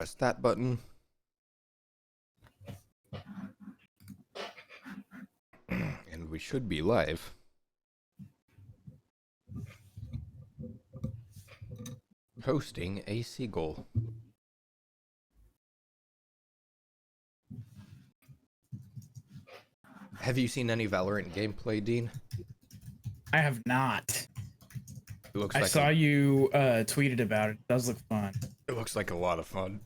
press that button. And we should be live. Hosting a seagull. Have you seen any Valorant gameplay, Dean? I have not. It looks I like saw you tweeted about it. It does look fun. It looks like a lot of fun.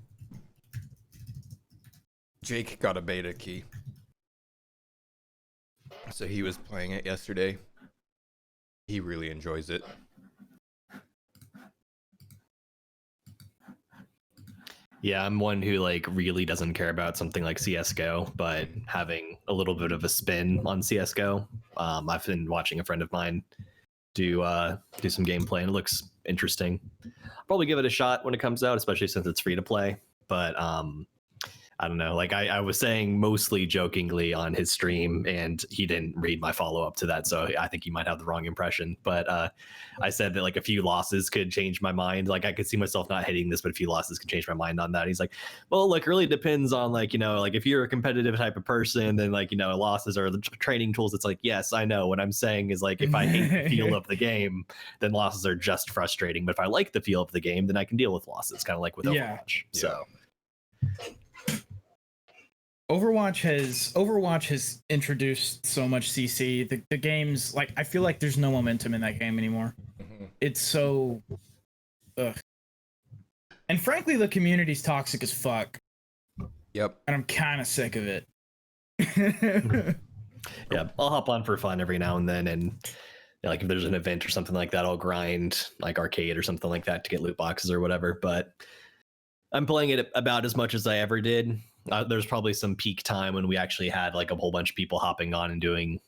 Jake got a beta key. So he was playing it yesterday. He really enjoys it. Yeah, I'm one who like really doesn't care about something like CS:GO, but having a little bit of a spin on CS:GO, I've been watching a friend of mine do some gameplay, and it looks interesting. I'll probably give it a shot when it comes out, especially since it's free to play. But I don't know. Like I was saying mostly jokingly on his stream, and he didn't read my follow up to that, so I think he might have the wrong impression. But I said that like a few losses could change my mind. Like I could see myself not hitting this, but a few losses could change my mind on that. He's like, well, like really depends on like, you know, like if you're a competitive type of person, then like, you know, losses are the training tools. It's like, yes, I know. What I'm saying is like if I hate the feel of the game, then losses are just frustrating. But if I like the feel of the game, then I can deal with losses, kind of like with Overwatch. Yeah. So. Overwatch has introduced so much CC. The game's like, I feel like there's no momentum in that game anymore. Mm-hmm. It's so ugh. And frankly, the community's toxic as fuck. Yep. And I'm kind of sick of it. Yeah, I'll hop on for fun every now and then, and you know, like if there's an event or something like that, I'll grind like arcade or something like that to get loot boxes or whatever. But I'm playing it about as much as I ever did. There's probably some peak time when we actually had like a whole bunch of people hopping on and doing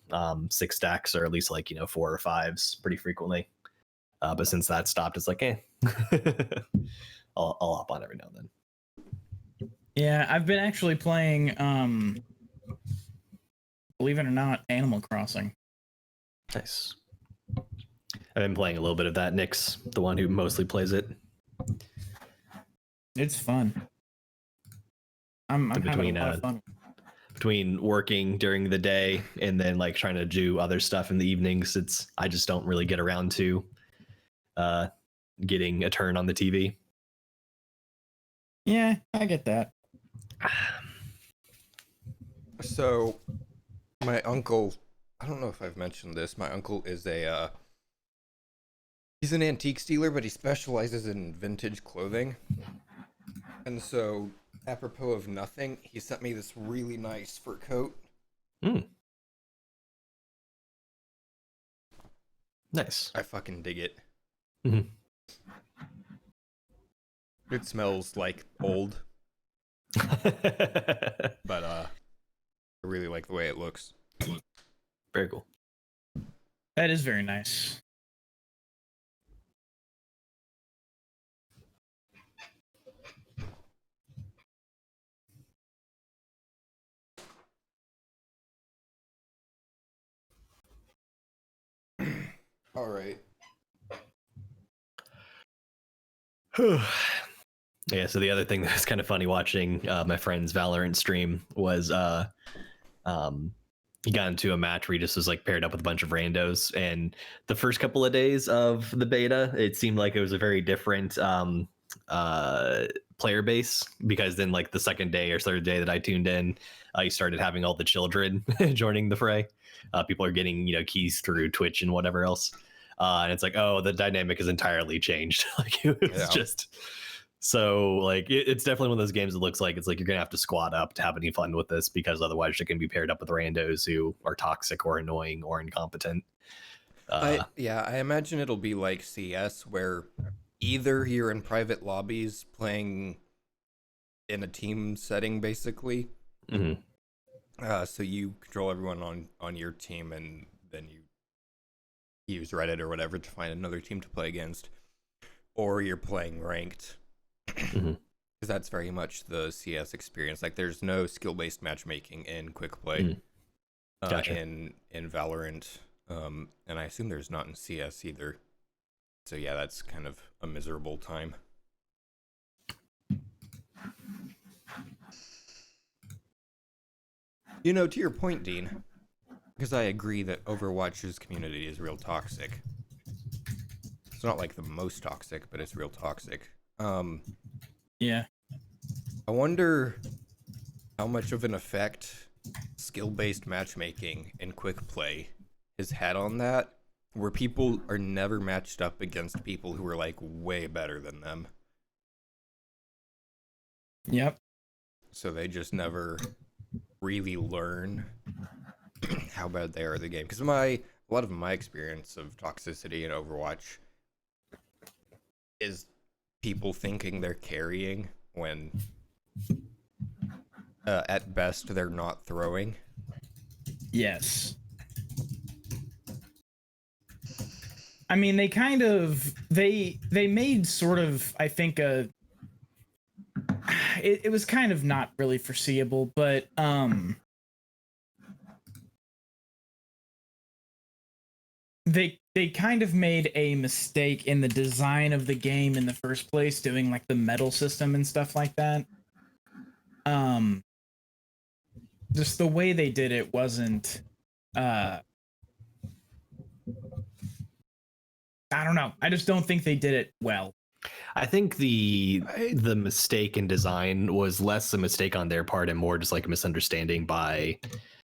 6 stacks or at least like, you know, 4 or 5s pretty frequently. But since that stopped, it's like, I'll hop on every now and then. Yeah, I've been actually playing, believe it or not, Animal Crossing. Nice. I've been playing a little bit of that. Nick's the one who mostly plays it. It's fun. I'm having a lot of fun. Between working during the day and then like trying to do other stuff in the evenings, I just don't really get around to getting a turn on the TV. Yeah, I get that. So my uncle, I don't know if I've mentioned this, my uncle is he's an antique dealer, but he specializes in vintage clothing. And so, apropos of nothing, he sent me this really nice fur coat. Nice. I fucking dig it. Mm-hmm. It smells like old. But I really like the way it looks. Very cool. That is very nice. All right. Yeah, so the other thing that was kind of funny watching my friend's Valorant stream was he got into a match where he just was like paired up with a bunch of randos, and the first couple of days of the beta, it seemed like it was a very different player base, because then like the second day or third day that I tuned in, you started having all the children joining the fray. People are getting, you know, keys through Twitch and whatever else. And it's like, oh, the dynamic has entirely changed. Like it was just so like it's definitely one of those games that looks like it's like you're gonna have to squad up to have any fun with this, because otherwise you're gonna be paired up with randos who are toxic or annoying or incompetent. I imagine it'll be like CS, where either you're in private lobbies playing in a team setting, basically. Mm-hmm. So you control everyone on your team, and then you use Reddit or whatever to find another team to play against, or you're playing ranked. Mm-hmm. Because that's very much the CS experience. Like, there's no skill-based matchmaking in quick play. Gotcha. In Valorant, and I assume there's not in CS either. So yeah, that's kind of a miserable time. You know, to your point, Dean, because I agree that Overwatch's community is real toxic. It's not like the most toxic, but it's real toxic. Yeah. I wonder how much of an effect skill-based matchmaking and quick play has had on that, where people are never matched up against people who are like way better than them. Yep. So they just never really learn how bad they are at the game. Because a lot of my experience of toxicity in Overwatch is people thinking they're carrying when at best they're not throwing. Yes. I mean, they kind of they made sort of, I think, it was kind of not really foreseeable, but they kind of made a mistake in the design of the game in the first place, doing like the medal system and stuff like that. Just the way they did it wasn't I don't know. I just don't think they did it well. I think the mistake in design was less a mistake on their part and more just like a misunderstanding by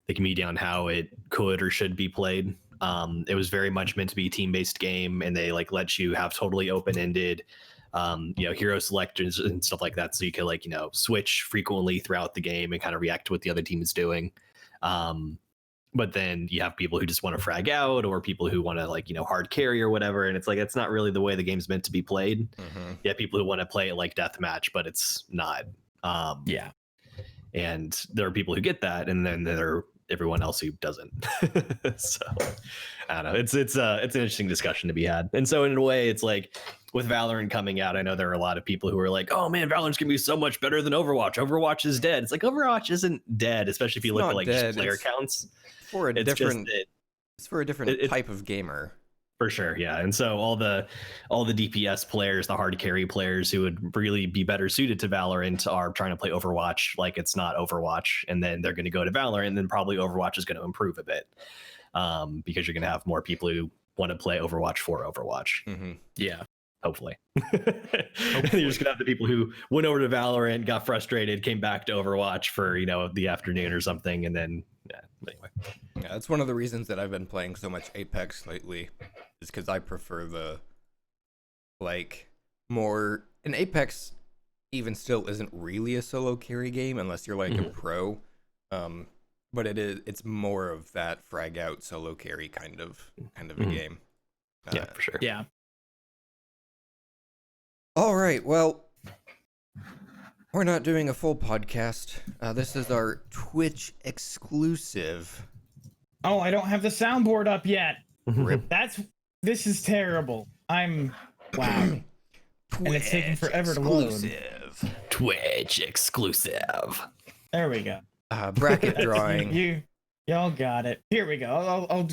the community on how it could or should be played. It was very much meant to be a team-based game, and they like let you have totally open-ended, hero selectors and stuff like that, so you could like switch frequently throughout the game and kind of react to what the other team is doing. But then you have people who just want to frag out, or people who want to like hard carry or whatever, and it's like it's not really the way the game's meant to be played. Mm-hmm. Yeah, people who want to play it like deathmatch, but it's not. Yeah. And there are people who get that, and then there are everyone else who doesn't. So I don't know. It's an interesting discussion to be had. And so in a way, it's like with Valorant coming out, I know there are a lot of people who are like, "Oh man, Valorant's gonna be so much better than Overwatch. Overwatch is dead." It's like Overwatch isn't dead, especially if you look at like just player counts. It's for a different type of gamer. For sure, yeah. And so all the DPS players, the hard carry players who would really be better suited to Valorant are trying to play Overwatch like it's not Overwatch, and then they're going to go to Valorant, and then probably Overwatch is going to improve a bit, because you're going to have more people who want to play Overwatch for Overwatch. Mm-hmm. Yeah, hopefully. You're just gonna have the people who went over to Valorant, got frustrated, came back to Overwatch for the afternoon or something, and then anyway. Yeah, that's one of the reasons that I've been playing so much Apex lately, is because I prefer the more. And Apex even still isn't really a solo carry game unless you're like a pro, but it's more of that frag out solo carry kind of a game. Yeah, for sure. Yeah. All right, well, we're not doing a full podcast. This is our Twitch exclusive. Oh, I don't have the soundboard up yet. Rip. This is terrible. Wow. And it's taking forever to load. Twitch exclusive. There we go. Bracket drawing. Y'all got it. Here we go. I'll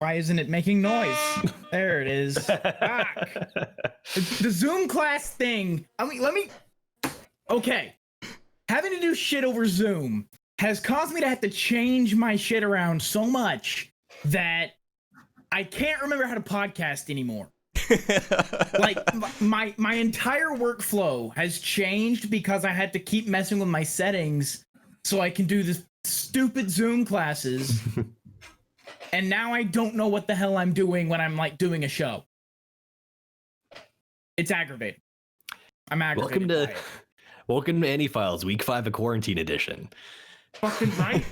why isn't it making noise? There it is. The Zoom class thing. Okay. Having to do shit over Zoom has caused me to have to change my shit around so much that I can't remember how to podcast anymore. Like my entire workflow has changed because I had to keep messing with my settings so I can do this stupid Zoom classes. And now I don't know what the hell I'm doing when I'm like doing a show. It's aggravating. I'm aggravated. Welcome to AniFiles, Week 5 of Quarantine Edition. Fucking right.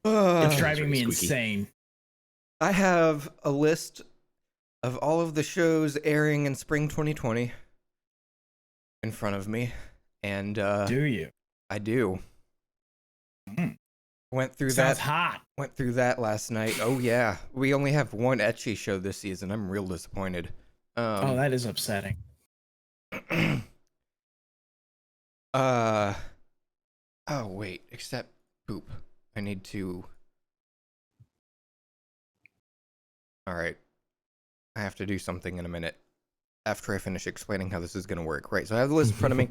It's driving me insane. I have a list of all of the shows airing in spring 2020 in front of me, and do you? I do. Went through Sounds hot. Went through that last night. Oh yeah, we only have one ecchi show this season. I'm real disappointed. That is upsetting. Oh wait, except poop. I need to. All right, I have to do something in a minute after I finish explaining how this is going to work. Right, so I have the list in front of me.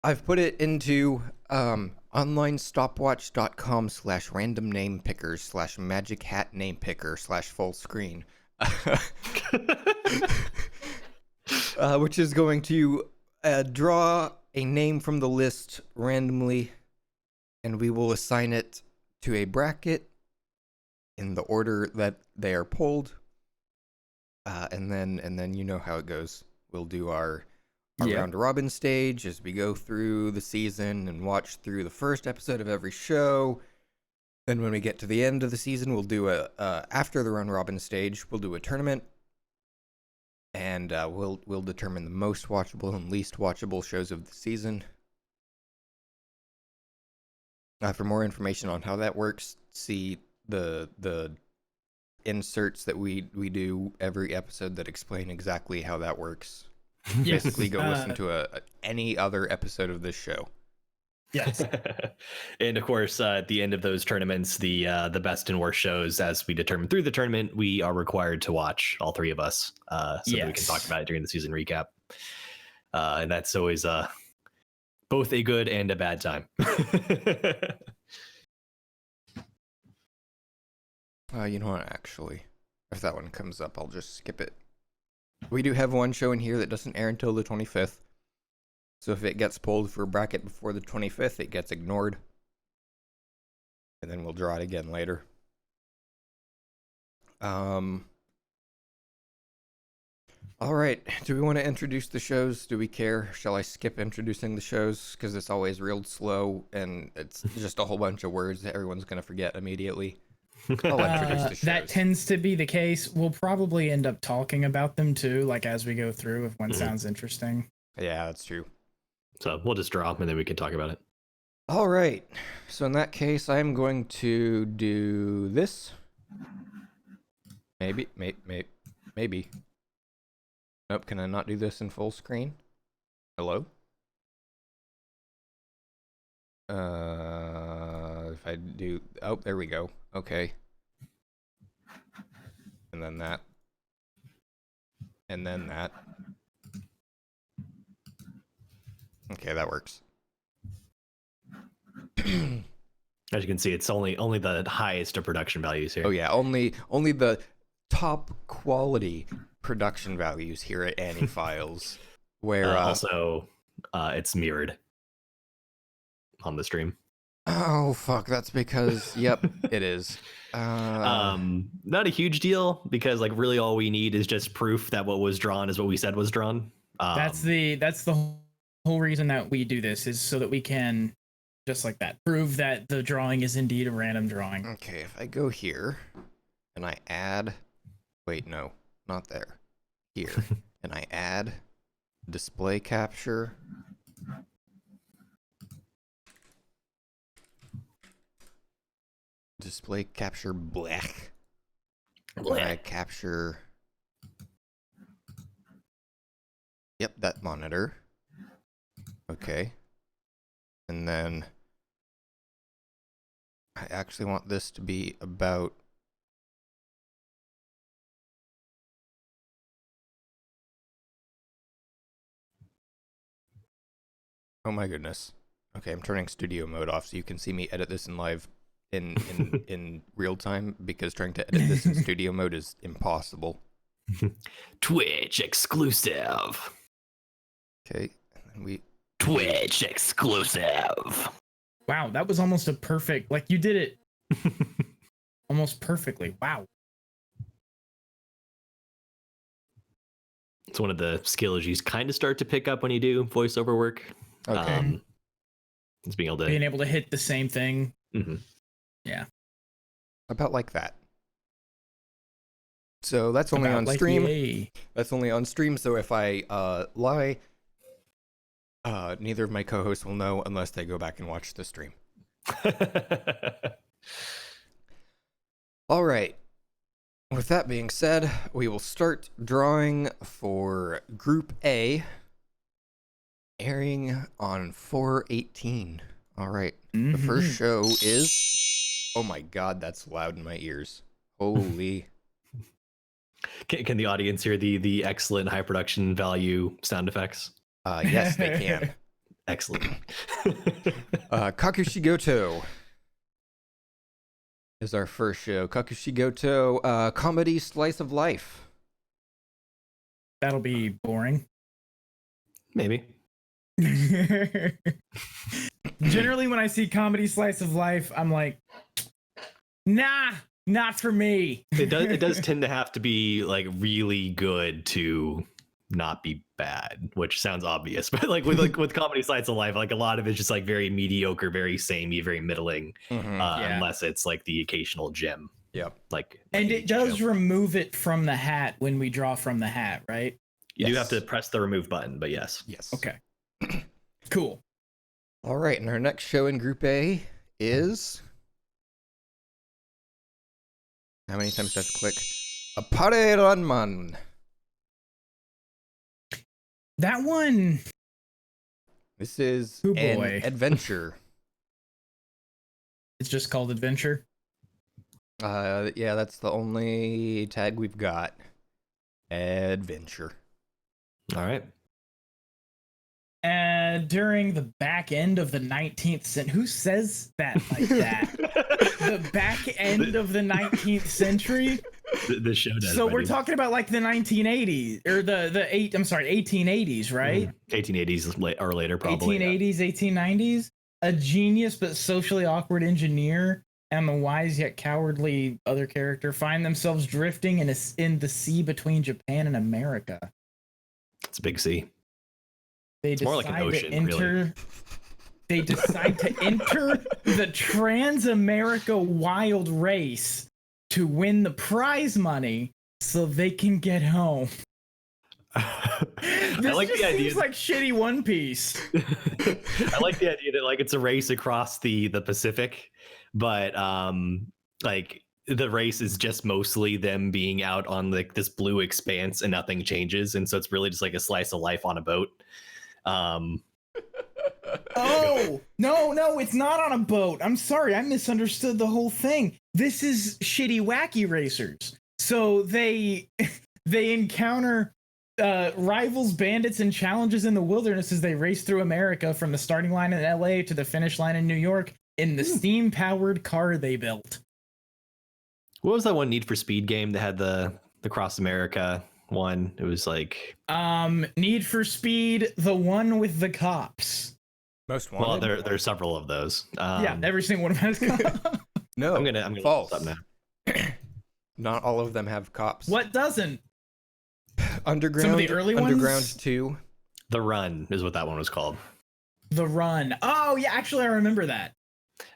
I've put it into onlinestopwatch.com/random name pickers/magic hat name picker /full screen, which is going to draw a name from the list randomly, and we will assign it to a bracket in the order that they are pulled. And then you know how it goes. We'll do our round robin stage as we go through the season and watch through the first episode of every show. Then when we get to the end of the season, we'll do after the round robin stage, we'll do a tournament, and we'll determine the most watchable and least watchable shows of the season. For more information on how that works, see the inserts that we do every episode that explain exactly how that works. Yes. Basically, go listen to any other episode of this show. Yes. And of course, at the end of those tournaments, the best and worst shows, as we determine through the tournament, we are required to watch, all three of us, so that we can talk about it during the season recap. And that's always both a good and a bad time. You know what, actually, if that one comes up, I'll just skip it. We do have one show in here that doesn't air until the 25th. So if it gets pulled for a bracket before the 25th, it gets ignored. And then we'll draw it again later. All right, do we want to introduce the shows? Do we care? Shall I skip introducing the shows? Because it's always real slow, and it's just a whole bunch of words that everyone's going to forget immediately. I'll introduce the shows. That tends to be the case. We'll probably end up talking about them too, like as we go through, if one sounds interesting. Yeah, that's true. So we'll just draw and then we can talk about it. All right. So in that case, I'm going to do this. Maybe. Nope, can I not do this in full screen? Hello? If I do... Oh, there we go. Okay. And then that. And then that. Okay, that works. As you can see, it's only the highest of production values here. Oh yeah, only the top quality production values here at AniFiles. Where also it's mirrored on the stream. Oh fuck, that's because yep, it is. Not a huge deal, because like really all we need is just proof that what was drawn is what we said was drawn. That's the whole reason that we do this, is so that we can just like that prove that the drawing is indeed a random drawing. Okay, if I go here and I add, wait, no, not there, here, and I add display capture. Display capture black. I capture. Yep, that monitor. Okay. And then I actually want this to be about. Oh my goodness. Okay, I'm turning studio mode off so you can see me edit this in live in real time, because trying to edit this in studio mode is impossible. Twitch exclusive. Okay, and then we Twitch exclusive. Wow, that was almost a perfect, like you did it almost perfectly. Wow. It's one of the skills you kind of start to pick up when you do voiceover work. okay. It's being Being able to hit the same thing. Mm-hmm. Yeah. About like that. So that's only About on like stream. EA. That's only on stream. So if I lie, neither of my co-hosts will know unless they go back and watch the stream. All right. With that being said, we will start drawing for Group A, airing on 4/18. All right. The first show is... Oh my god, that's loud in my ears. Holy... Can the audience hear the excellent high production value sound effects? Yes, they can. Excellent. Kakushigoto is our first show. Kakushigoto, comedy slice of life. That'll be boring. Maybe. Generally, when I see comedy slice of life, I'm like, nah, not for me. It does tend to have to be like really good to not be bad, which sounds obvious, but with comedy slice of life, like a lot of it's just like very mediocre, very samey, very middling, unless it's like the occasional gem. Yep. And it does remove it from the hat when we draw from the hat, right? You do have to press the remove button, but yes. Okay. Cool. All right, and our next show in Group A is... How many times do I have to click? Appare Ranman. That one. This is Oh, an boy. adventure. It's just called Adventure. Yeah, that's the only tag we've got. Adventure. All right. During the back end of the 19th century. Who says that like that? The back end of the 19th century? The show does. So we're talking about like the 1980s or the 1880s, right? 1880s or later, probably. 1880s, 1890s. A genius but socially awkward engineer and the wise yet cowardly other character find themselves drifting in the sea between Japan and America. It's a big sea. They It's more like an ocean, really. They decide to enter the Trans-America Wild Race to win the prize money so they can get home. This I like just the idea. Seems like shitty One Piece. I like the idea that like it's a race across the Pacific, but like the race is just mostly them being out on like this blue expanse and nothing changes, and so it's really just like a slice of life on a boat. Oh, no, it's not on a boat. I'm sorry, I misunderstood the whole thing. This is Shitty Wacky Racers. So they encounter rivals, bandits, and challenges in the wilderness as they race through America from the starting line in LA to the finish line in New York in the steam-powered car they built. What was that one Need for Speed game that had the Cross America one? It was like Need for Speed, the one with the cops. Most wanted. Well, there's several of those. Yeah, every single one of them has cops. No, I'm gonna false. look this up now. Not all of them have cops. What doesn't? Underground. Some of the early ones? Underground 2. The Run is what that one was called. The Run. Oh yeah, actually I remember that.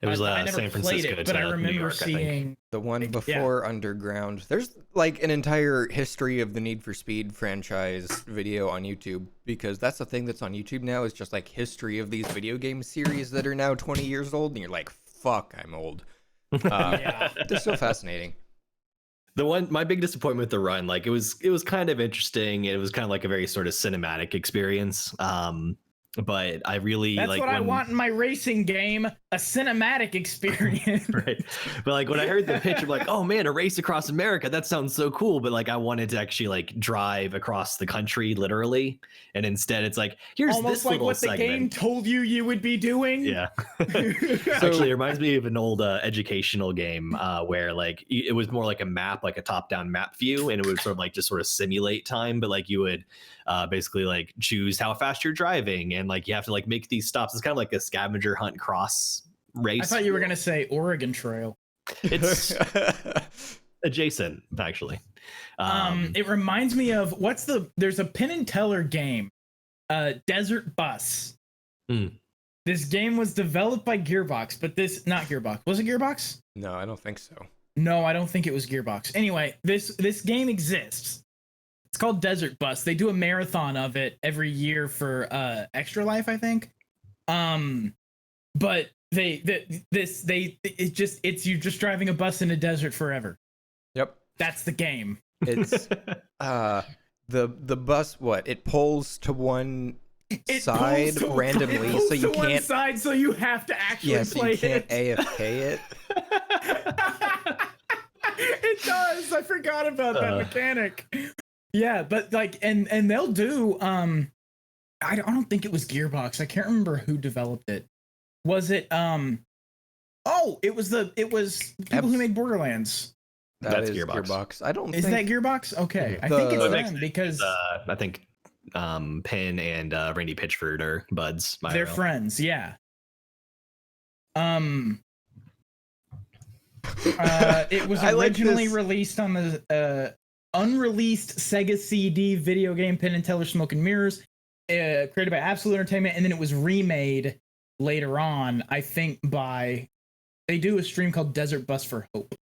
It was I never San Francisco played it, to but I New remember York, I think. seeing The one before Underground. There's like an entire history of the Need for Speed franchise video on YouTube, because that's the thing that's on YouTube now, is just like history of these video game series that are now 20 years old, and you're like, fuck, I'm old. Yeah. They're so fascinating. My big disappointment with The Run, like it was kind of interesting. It was kind of like a very sort of cinematic experience. But I really That's like what I want in my racing game, a cinematic experience. Right. But like when I heard the pitch, I'm like, oh man, a race across America. That sounds so cool. But like I wanted to actually like drive across the country literally. And instead it's like, here's Almost this like little what the game segment. told you would be doing. Yeah. Actually, it reminds me of an old educational game where like it was more like a map, like a top-down map view, and it would sort of like just sort of simulate time, but like you would basically like choose how fast you're driving, and like you have to like make these stops. It's kind of like a scavenger hunt cross race. I thought you were gonna say Oregon Trail. It's adjacent, actually. It reminds me of there's a Penn and Teller game, Desert Bus. This game was developed by Gearbox, but not Gearbox. Was it Gearbox? No, I don't think so. No, I don't think it was Gearbox. Anyway, this game exists. It's called Desert Bus. They do a marathon of it every year for Extra Life, I think. But it's you just driving a bus in a desert forever. Yep. That's the game. It's the bus, what? It pulls to one side randomly, so you can't. One side, so you have to actually play you can't it. AFK it. It does. I forgot about that mechanic. Yeah, but like, and they'll do I don't think it was Gearbox. I can't remember who developed it. Was it oh, it was the people who made Borderlands. That's is Gearbox. I don't Is think that Gearbox? Okay. I The- think it's It makes them sense, because I think Penn and Randy Pitchford are buds. they're friends, yeah. It was I like originally this. released on the unreleased Sega CD video game Penn and Teller Smoke and Mirrors, created by Absolute Entertainment, and then it was remade later on, I think, by they do a stream called Desert Bus for Hope.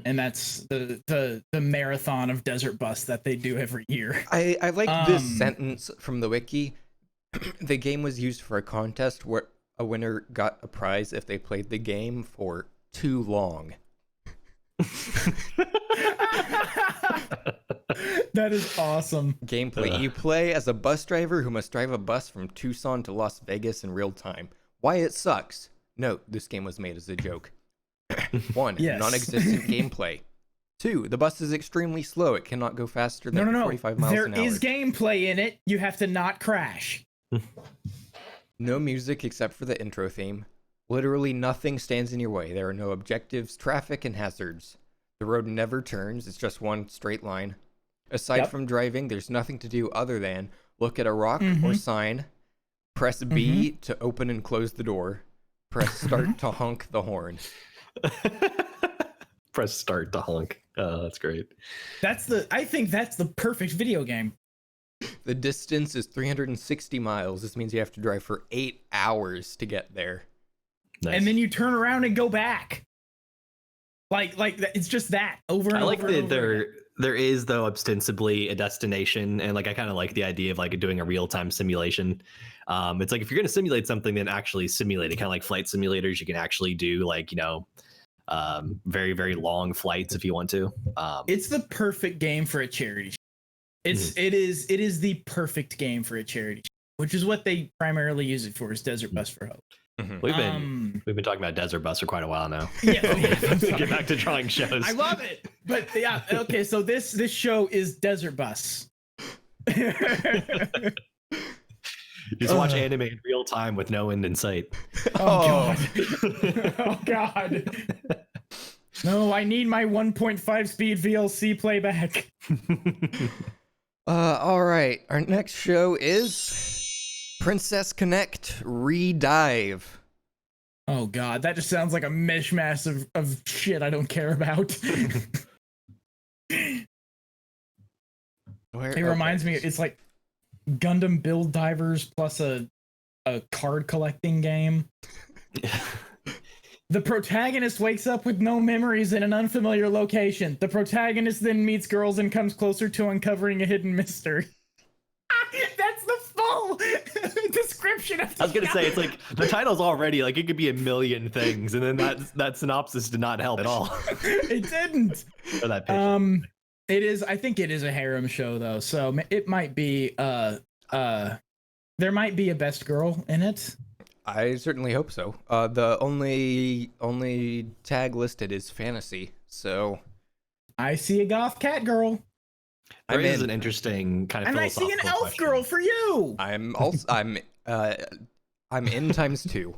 And that's the marathon of Desert Bus that they do every year. I like this sentence from the wiki. The game was used for a contest where a winner got a prize if they played the game for too long. That is awesome. Gameplay. You play as a bus driver who must drive a bus from Tucson to Las Vegas in real time. Why it sucks. Note, this game was made as a joke. 1. Yes. Non-existent gameplay. 2. The bus is extremely slow. It cannot go faster than No. 45 miles There an hour. is gameplay in it. You have to not crash. No music except for the intro theme. Literally nothing stands in your way. There are no objectives, traffic, and hazards. The road never turns. It's just one straight line. Aside from driving, there's nothing to do other than look at a rock or sign, press B to open and close the door, press start to honk the horn. Press start to honk. Oh, that's great. I think that's the perfect video game. The distance is 360 miles. This means you have to drive for 8 hours to get there. Nice. And then you turn around and go back. Like it's just that over and I like over. and that over again. there is though ostensibly a destination, and like I kind of like the idea of like doing a real-time simulation. It's like if you're going to simulate something, then actually simulate it. Kind of like flight simulators, you can actually do like very very long flights if you want to. It's the perfect game for a charity. It is the perfect game for a charity, which is what they primarily use it for. Is Desert Bus for Hope. We've been talking about Desert Bus for quite a while now. Yeah, Get back to drawing shows. I love it. But yeah, okay, so this show is Desert Bus. Just watch anime in real time with no end in sight. Oh god. Oh god. No, I need my 1.5 speed VLC playback. All right. Our next show is Princess Connect Redive. Oh god, that just sounds like a mishmash of shit I don't care about. It reminds me, it's like Gundam Build Divers plus a card collecting game. The protagonist wakes up with no memories in an unfamiliar location. The protagonist then meets girls and comes closer to uncovering a hidden mystery. That's the full description of the I was gonna say it's like the title's already like it could be a million things, and then that synopsis did not help at all. It didn't. For that pitch. It is. I think it is a harem show though, so it might be. There might be a best girl in it. I certainly hope so. The only tag listed is fantasy, so I see a goth cat girl. There is an interesting kind of And I see philosophical an elf question. girl for you. I'm in times 2.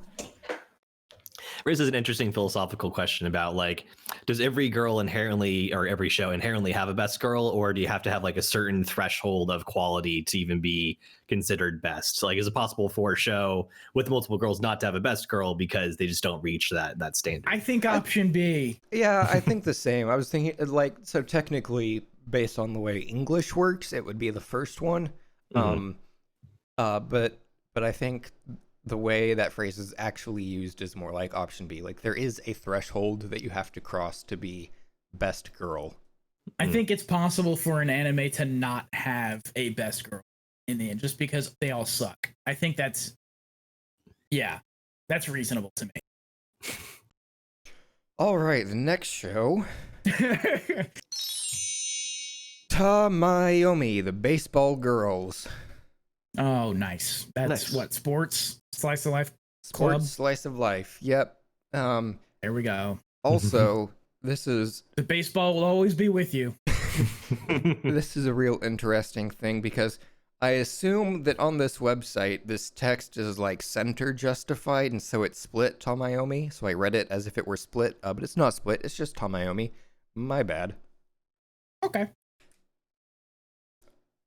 Raises an interesting philosophical question about like, does every girl inherently or every show inherently have a best girl, or do you have to have like a certain threshold of quality to even be considered best? So, like, is it possible for a show with multiple girls not to have a best girl because they just don't reach that standard? I think option B. Yeah, I think the same. I was thinking like, so technically based on the way English works, it would be the first one. But I think the way that phrase is actually used is more like option B. Like there is a threshold that you have to cross to be best girl. I think it's possible for an anime to not have a best girl in the end, just because they all suck. I think that's reasonable to me. All right, the next show, Tamayomi, the baseball girls. Oh, nice. That's Nice. what, sports slice of life Sports club. slice of life. Yep. There we go. Also, this is The baseball will always be with you. this is a real interesting thing because I assume that on this website, this text is like center justified, and so it's split Tomayomi. So I read it as if it were split, but it's not split. It's just Tomayomi. My bad. Okay.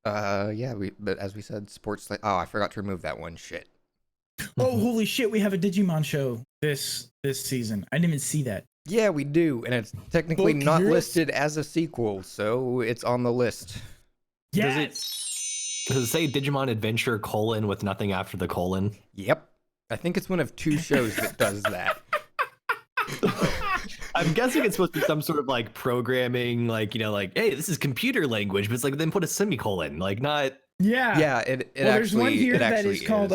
Yeah, but as we said, sports. Oh, I forgot to remove that one. Shit. Oh, holy shit! We have a Digimon show this season. I didn't even see that. Yeah, we do, and it's technically Fuck not yes. listed as a sequel, so it's on the list. Yes. Does it say Digimon Adventure : with nothing after the colon? Yep. I think it's one of 2 shows that does that. I'm guessing it's supposed to be some sort of like programming, like, like, hey, this is computer language, but it's like then put a semicolon, like not. Yeah. Yeah, it Well, there's one actually here it that actually is called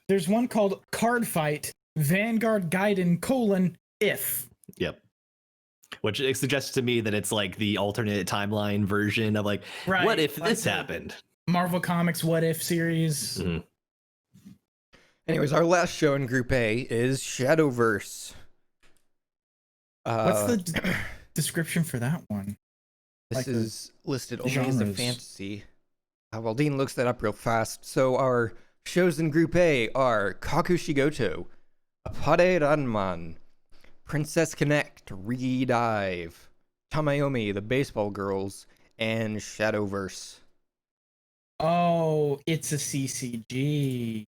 there's one called Card Fight Vanguard Gaiden : if. Yep. Which it suggests to me that it's like the alternate timeline version of like, Right, what if like this the happened? Marvel Comics What If series. Mhm. Anyways, our last show in Group A is Shadowverse. What's the description for that one? This like is listed only as a genres? fantasy. While Dean looks that up real fast. So our shows in Group A are Kakushigoto, Apade Ranman, Princess Connect, Redive, Tamayomi, The Baseball Girls, and Shadowverse. Oh, it's a CCG.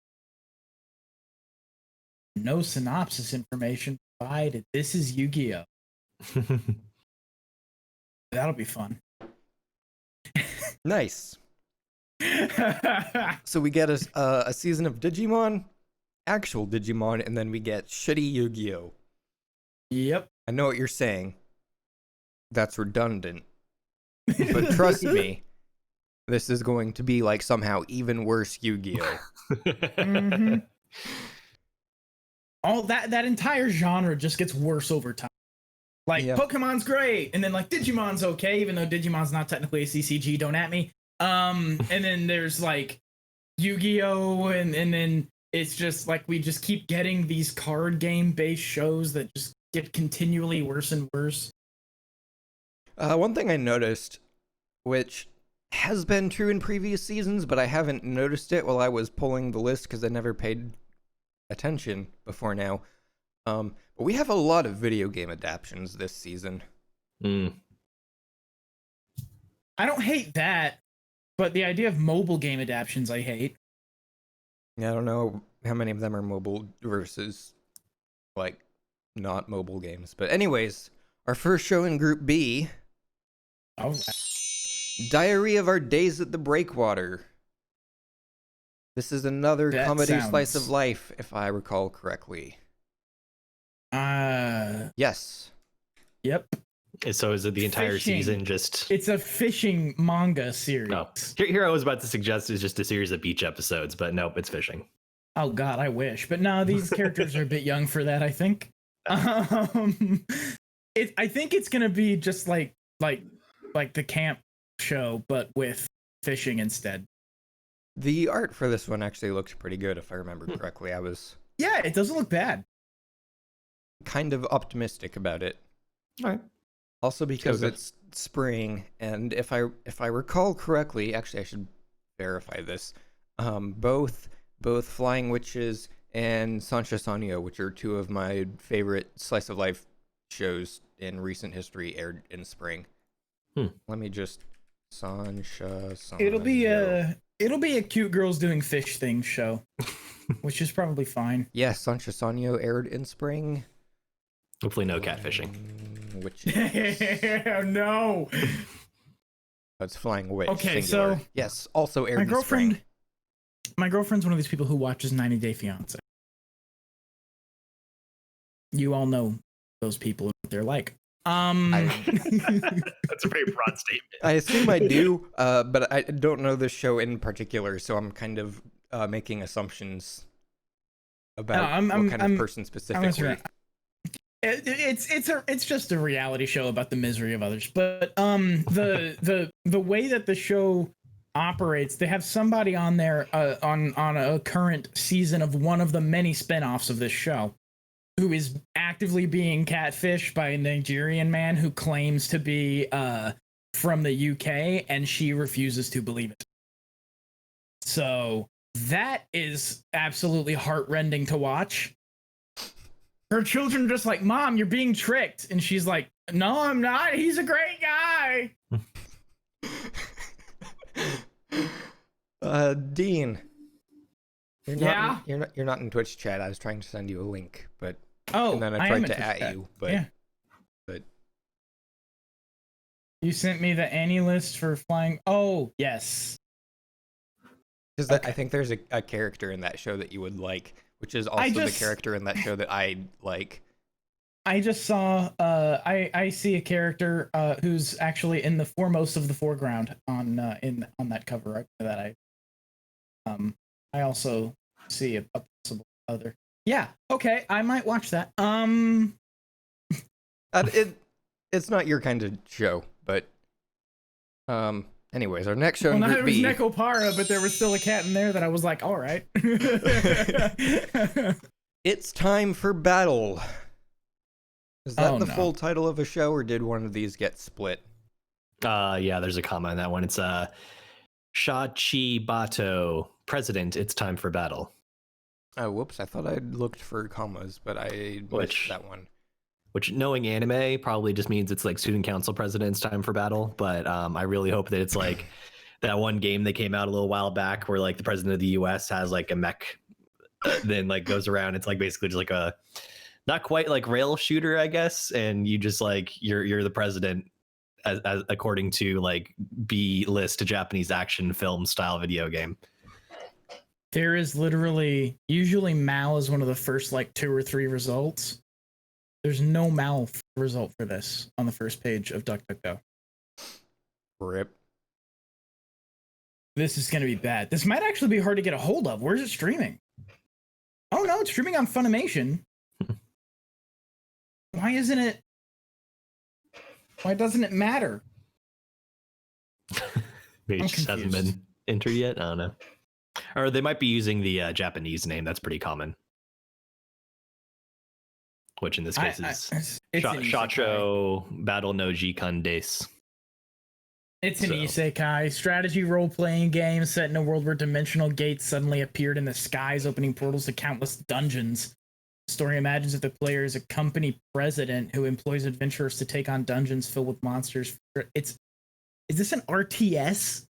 No synopsis information provided. This is Yu-Gi-Oh! That'll be fun. Nice. So we get a season of Digimon, actual Digimon, and then we get shitty Yu-Gi-Oh! Yep. I know what you're saying. That's redundant. But trust me, this is going to be like somehow even worse Yu-Gi-Oh! Mm-hmm. All that entire genre just gets worse over time. Like Yeah. Pokemon's great, and then like Digimon's okay, even though Digimon's not technically a CCG. Don't at me. And then there's like Yu-Gi-Oh, and then it's just like we just keep getting these card game based shows that just get continually worse and worse. One thing I noticed, which has been true in previous seasons, but I haven't noticed it while I was pulling the list because I never paid attention before now. But we have a lot of video game adaptations this season. Mm. I don't hate that, but the idea of mobile game adaptions I hate. I don't know how many of them are mobile versus like not mobile games. But anyways, our first show in Group B, Oh, Diary of Our Days at the Breakwater. This is another That comedy slice sounds- of life, if I recall correctly. Yes. Yep. So is it the entire Fishing. season just? It's a fishing manga series. No. Here I was about to suggest is just a series of beach episodes, but nope, it's fishing. Oh God, I wish. But no, these characters are a bit young for that, I think. I think it's gonna be just like the camp show, but with fishing instead. The art for this one actually looked pretty good, if I remember correctly. I was Yeah, it doesn't look bad. kind of optimistic about it. All right. Also because good. it's spring, and if I recall correctly, actually I should verify this. Both Flying Witches and Sancha Sanyo, which are 2 of my favorite slice of life shows in recent history, aired in spring. Let me just Sancha Sanyo. It'll be a cute girls doing fish things show, which is probably fine. Yes, Sancha Sanyo aired in spring. Hopefully no catfishing. Which No. That's Flying Witch. Okay, singular. so yes, also aired My in spring. girlfriend's one of these people who watches 90 Day Fiance. You all know those people, what they're like. That's a very broad statement. I assume I do, but I don't know this show in particular, so I'm kind of making assumptions about what kind of person specifically. It's just a reality show about the misery of others. But the way that the show operates, they have somebody on there on a current season of one of the many spinoffs of this show who is actively being catfished by a Nigerian man who claims to be from the UK, and she refuses to believe it. So that is absolutely heartrending to watch. Her children are just like, Mom, you're being tricked. And she's like, no, I'm not. He's a great guy. Dean. You're Yeah? not you're not in Twitch chat. I was trying to send you a link, but Oh, and then I I am tried in to Twitch at chat. you, but Yeah. but You sent me the Annie list for flying. Oh, yes. because Okay. I think there's a character in that show that you would like, which is also the character in that show that I like. I just saw I see a character who's actually in the foremost of the foreground on that cover right that I also see a possible other. Yeah, okay, I might watch that. It's not your kind of show, but anyways, our next show Well, in not Group it was B. Necopara, but there was still a cat in there that I was like, all right. It's time for battle. Is that Oh, the no. full title of a show, or did one of these get split? Yeah, there's a comma on that one. It's Shachi Bato, President, it's time for battle. Oh, whoops! I thought I'd looked for commas, but I missed that one. Which, knowing anime, probably just means it's like Student Council President's time for battle. But I really hope that it's like that one game that came out a little while back where like the president of the U.S. has like a mech, then like goes around. It's like basically just like a not quite like rail shooter, I guess, and you just like you're the president as according to like B list Japanese action film style video game. There is literally usually Mal is one of the first like 2 or 3 results. There's no Mal result for this on the first page of DuckDuckGo. Rip. This is going to be bad. This might actually be hard to get a hold of. Where's it streaming? Oh no, it's streaming on Funimation. Why isn't it? Why doesn't it matter? Maybe I'm it just hasn't confused. been entered yet. I don't know. Or they might be using the Japanese name. That's pretty common. Which in this case is it's an isekai. Shacho Battle no Jikan Des. It's an isekai strategy role-playing game set in a world where dimensional gates suddenly appeared in the skies, opening portals to countless dungeons. The story imagines that the player is a company president who employs adventurers to take on dungeons filled with monsters. Is this an RTS?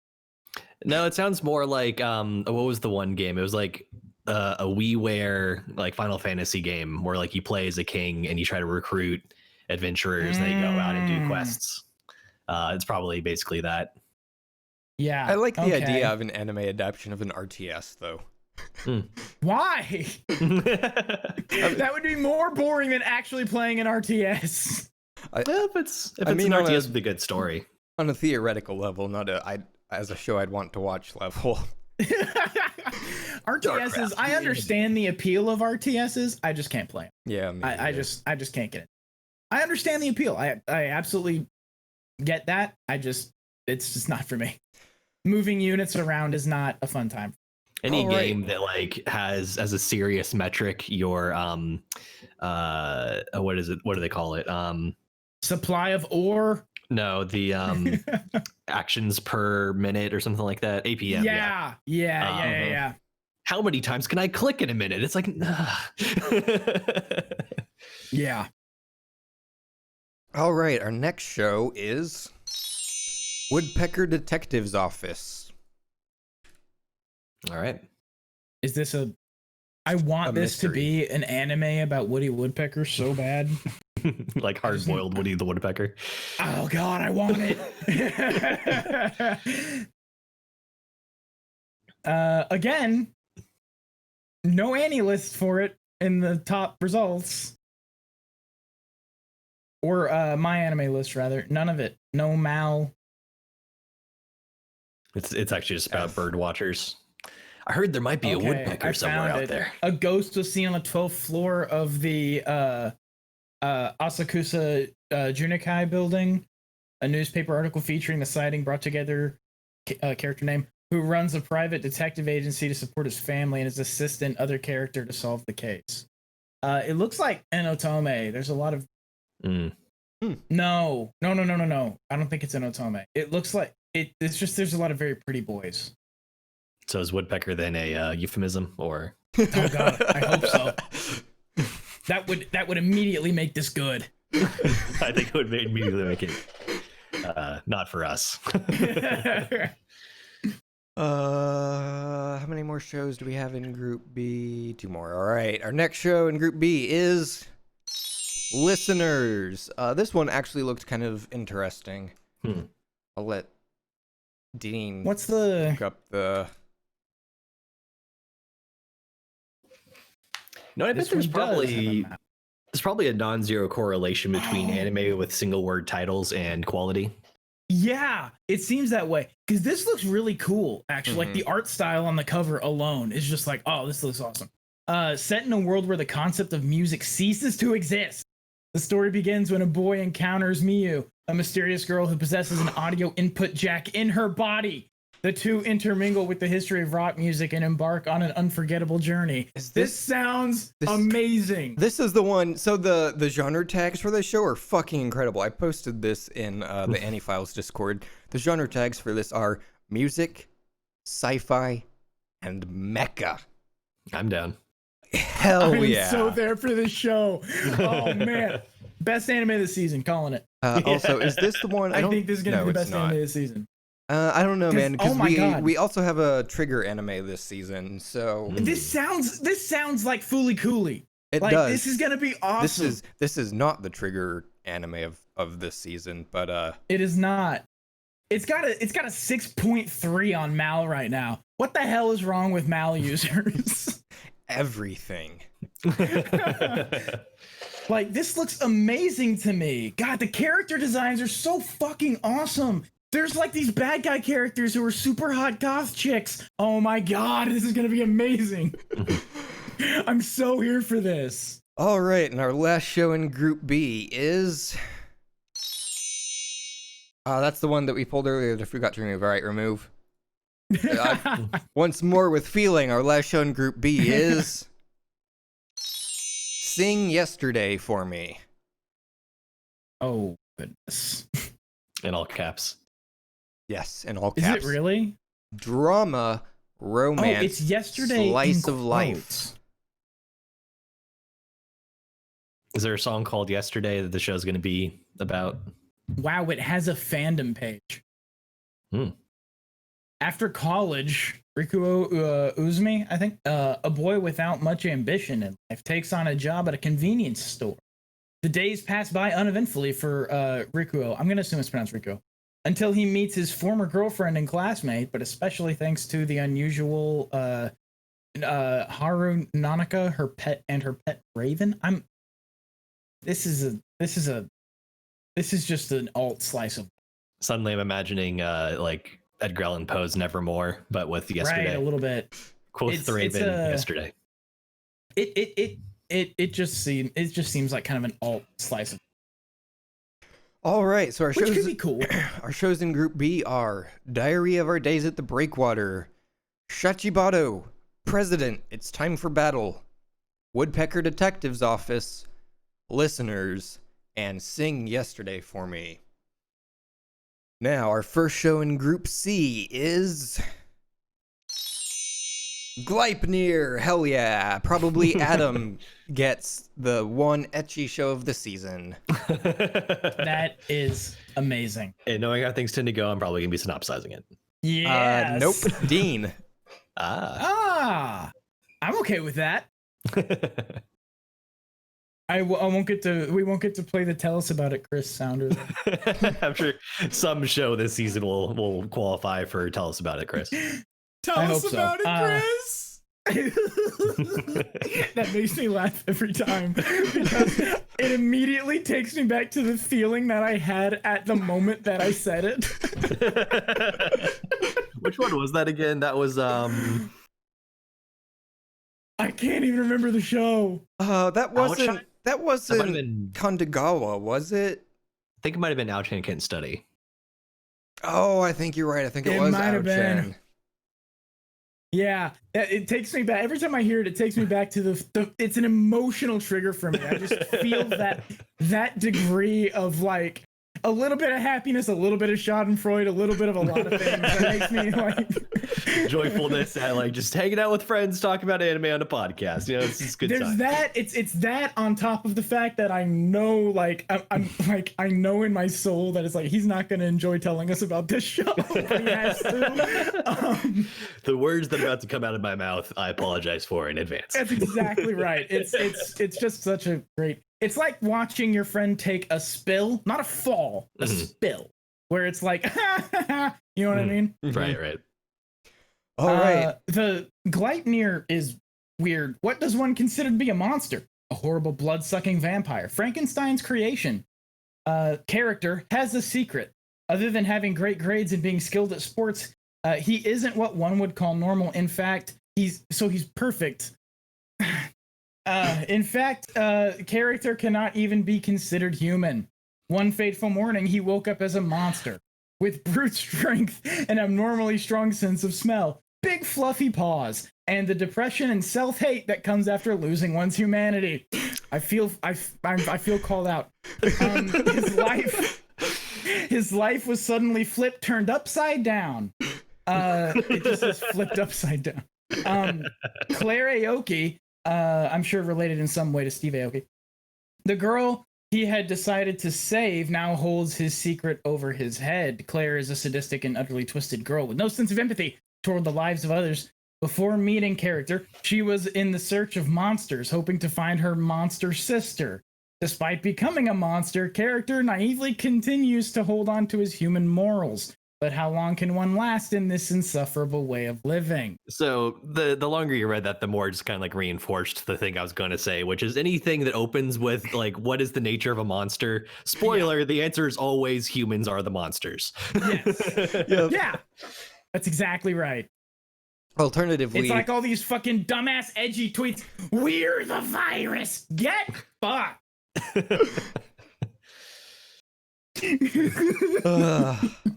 No, it sounds more like what was the one game? It was like a WiiWare like Final Fantasy game where like you play as a king and you try to recruit adventurers and they go out and do quests. It's probably basically that. Yeah. I like the idea of an anime adaptation of an RTS, though. Why? That would be more boring than actually playing an RTS. If it's an RTS with a good story. On a theoretical level, not as a show I'd want to watch level. RTSs, I understand the appeal of RTSs. I just can't play them. Yeah, I just can't get it. I understand the appeal. I absolutely get that. It's just not for me. Moving units around is not a fun time. Any game that like has as a serious metric your what is it? What do they call it? Supply of ore. No, the actions per minute or something like that. APM. Yeah. How many times can I click in a minute? It's like, yeah. All right, our next show is Woodpecker Detective's Office. All right. Is this I want this mystery to be an anime about Woody Woodpecker so bad. Like hard-boiled Woody the Woodpecker. Oh God, I want it. Again, no Annie list for it in the top results. Or my anime list, rather. None of it. No Mal. It's actually just about bird watchers. I heard there might be a woodpecker somewhere out there. A ghost was seen on the 12th floor of the Asakusa Junikai building. A newspaper article featuring the sighting brought together a character name who runs a private detective agency to support his family and his assistant, other character, to solve the case. It looks like an Otome. There's a lot of No. I don't think it's an Otome. It looks like it's just there's a lot of very pretty boys. So is woodpecker then a euphemism, or? Oh god, I hope so. That would immediately make this good. I think it would immediately make it not for us. How many more shows do we have in Group B? 2 more. All right. Our next show in Group B is Listeners. This one actually looked kind of interesting. I'll let Dean What's the look up the... No, I bet This there's one does have a probably map. a non-zero correlation between anime with single word titles and quality. Yeah, it seems that way because this looks really cool. Actually, like the art style on the cover alone is just like, oh, this looks awesome. Set in a world where the concept of music ceases to exist. The story begins when a boy encounters Miyu, a mysterious girl who possesses an audio input jack in her body. The two intermingle with the history of rock music and embark on an unforgettable journey. This sounds amazing. This is the one. So the genre tags for this show are fucking incredible. I posted this in the AniFiles Discord. The genre tags for this are music, sci-fi, and mecha. I'm down. Hell yeah. I'm so there for this show. Oh man. Best anime this season, calling it. Also, is this the one? I think this is gonna be the best not. anime this season. I don't know, man, because oh my God. we also have a Trigger anime this season, so This sounds like Fooly Cooley. it Like does. this is gonna be awesome. This is not the Trigger anime of this season, but It is not. It's got a 6.3 on Mal right now. What the hell is wrong with Mal users? everything. Like this looks amazing to me. God, the character designs are so fucking awesome. There's like these bad guy characters who are super hot goth chicks. Oh my god, this is gonna be amazing. I'm so here for this. All right, and our last show in Group B is that's the one that we pulled earlier that I forgot to remove. All right, remove. Once more with feeling, our last show in Group B is Sing Yesterday for Me. Oh goodness. In all caps. Yes, in all Is caps. it really? Drama, romance, Oh, it's yesterday. slice in of life. quotes. Is there a song called Yesterday that the show's going to be about? Wow, it has a fandom page. After college, Rikuo Uzumi, I think, a boy without much ambition in life, takes on a job at a convenience store. The days pass by uneventfully for Rikuo. I'm going to assume it's pronounced Rikuo. Until he meets his former girlfriend and classmate, but especially thanks to the unusual Haru Nanaka, her pet raven. This is just an alt slice of Suddenly I'm imagining like Edgar Allan Poe's Nevermore, but with Yesterday. right, a little bit. Quoth the Raven, Yesterday. It just seems like kind of an alt slice of, All right, so our which shows could be cool. Our shows in Group B are Diary of Our Days at the Breakwater, Shachibato, President, It's Time for Battle, Woodpecker Detective's Office, Listeners, and Sing Yesterday for Me. Now, our first show in Group C is Gleipnir. Hell yeah. Probably Adam gets the one ecchi show of the season. That is amazing. And knowing how things tend to go, I'm probably going to be synopsizing it. Yeah. Nope. Dean. I'm okay with that. We won't get to play the Tell Us About It, Chris sounder. I'm sure some show this season will qualify for Tell Us About It, Chris. Tell us about it, Chris. That makes me laugh every time because it immediately takes me back to the feeling that I had at the moment that I said it. Which one was that again? That was I can't even remember the show. That wasn't That might have been, Kandagawa, was it? I think it might have been Ao-chan Can't Study. Oh, I think you're right. I think it It was might have been. Ao-chan. Yeah, it takes me back. Every time I hear it, it takes me back to the it's an emotional trigger for me. I just feel that degree of like a little bit of happiness, a little bit of Schadenfreude, a little bit of a lot of things. That makes me like Joyfulness at like just hanging out with friends, talking about anime on a podcast. You know, it's just good there's time. that. It's that on top of the fact that I know, like I'm like I know in my soul that it's like he's not going to enjoy telling us about this show, but he has to. The words that are about to come out of my mouth, I apologize for in advance. That's exactly right. It's just such a great. It's like watching your friend take a spill, not a fall, a spill, where it's like, you know what I mean? Right. All right. The Gleipnir is weird. What does one consider to be a monster? A horrible blood-sucking vampire. Frankenstein's creation. Character has a secret. Other than having great grades and being skilled at sports, he isn't what one would call normal. In fact, he's perfect. In fact, character cannot even be considered human. One fateful morning, he woke up as a monster with brute strength and abnormally strong sense of smell, big fluffy paws, and the depression and self-hate that comes after losing one's humanity. I feel called out. His life was suddenly turned upside down. It just says flipped upside down. Claire Aoki, I'm sure related in some way to Steve Aoki. The girl he had decided to save now holds his secret over his head. Claire is a sadistic and utterly twisted girl with no sense of empathy toward the lives of others. Before meeting character, she was in the search of monsters, hoping to find her monster sister. Despite becoming a monster, character naively continues to hold on to his human morals. But how long can one last in this insufferable way of living? So the longer you read that, the more it just kind of like reinforced the thing I was going to say, which is anything that opens with like, what is the nature of a monster? Spoiler, the answer is always humans are the monsters. Yes. Yeah. That's exactly right. Alternatively, it's like all these fucking dumbass edgy tweets. We're the virus. Get fucked.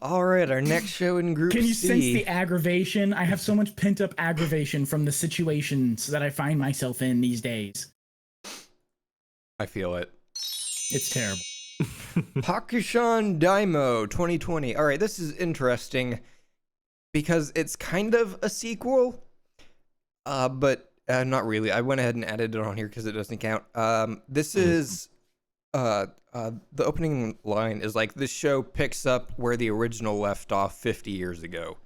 All right, our next show in Group C. Can you sense the aggravation? I have so much pent up aggravation from the situations that I find myself in these days. I feel it. It's terrible. Hakushan Daimo 2020. All right, this is interesting because it's kind of a sequel, but not really. I went ahead and added it on here because it doesn't count. This is the opening line is like, this show picks up where the original left off 50 years ago.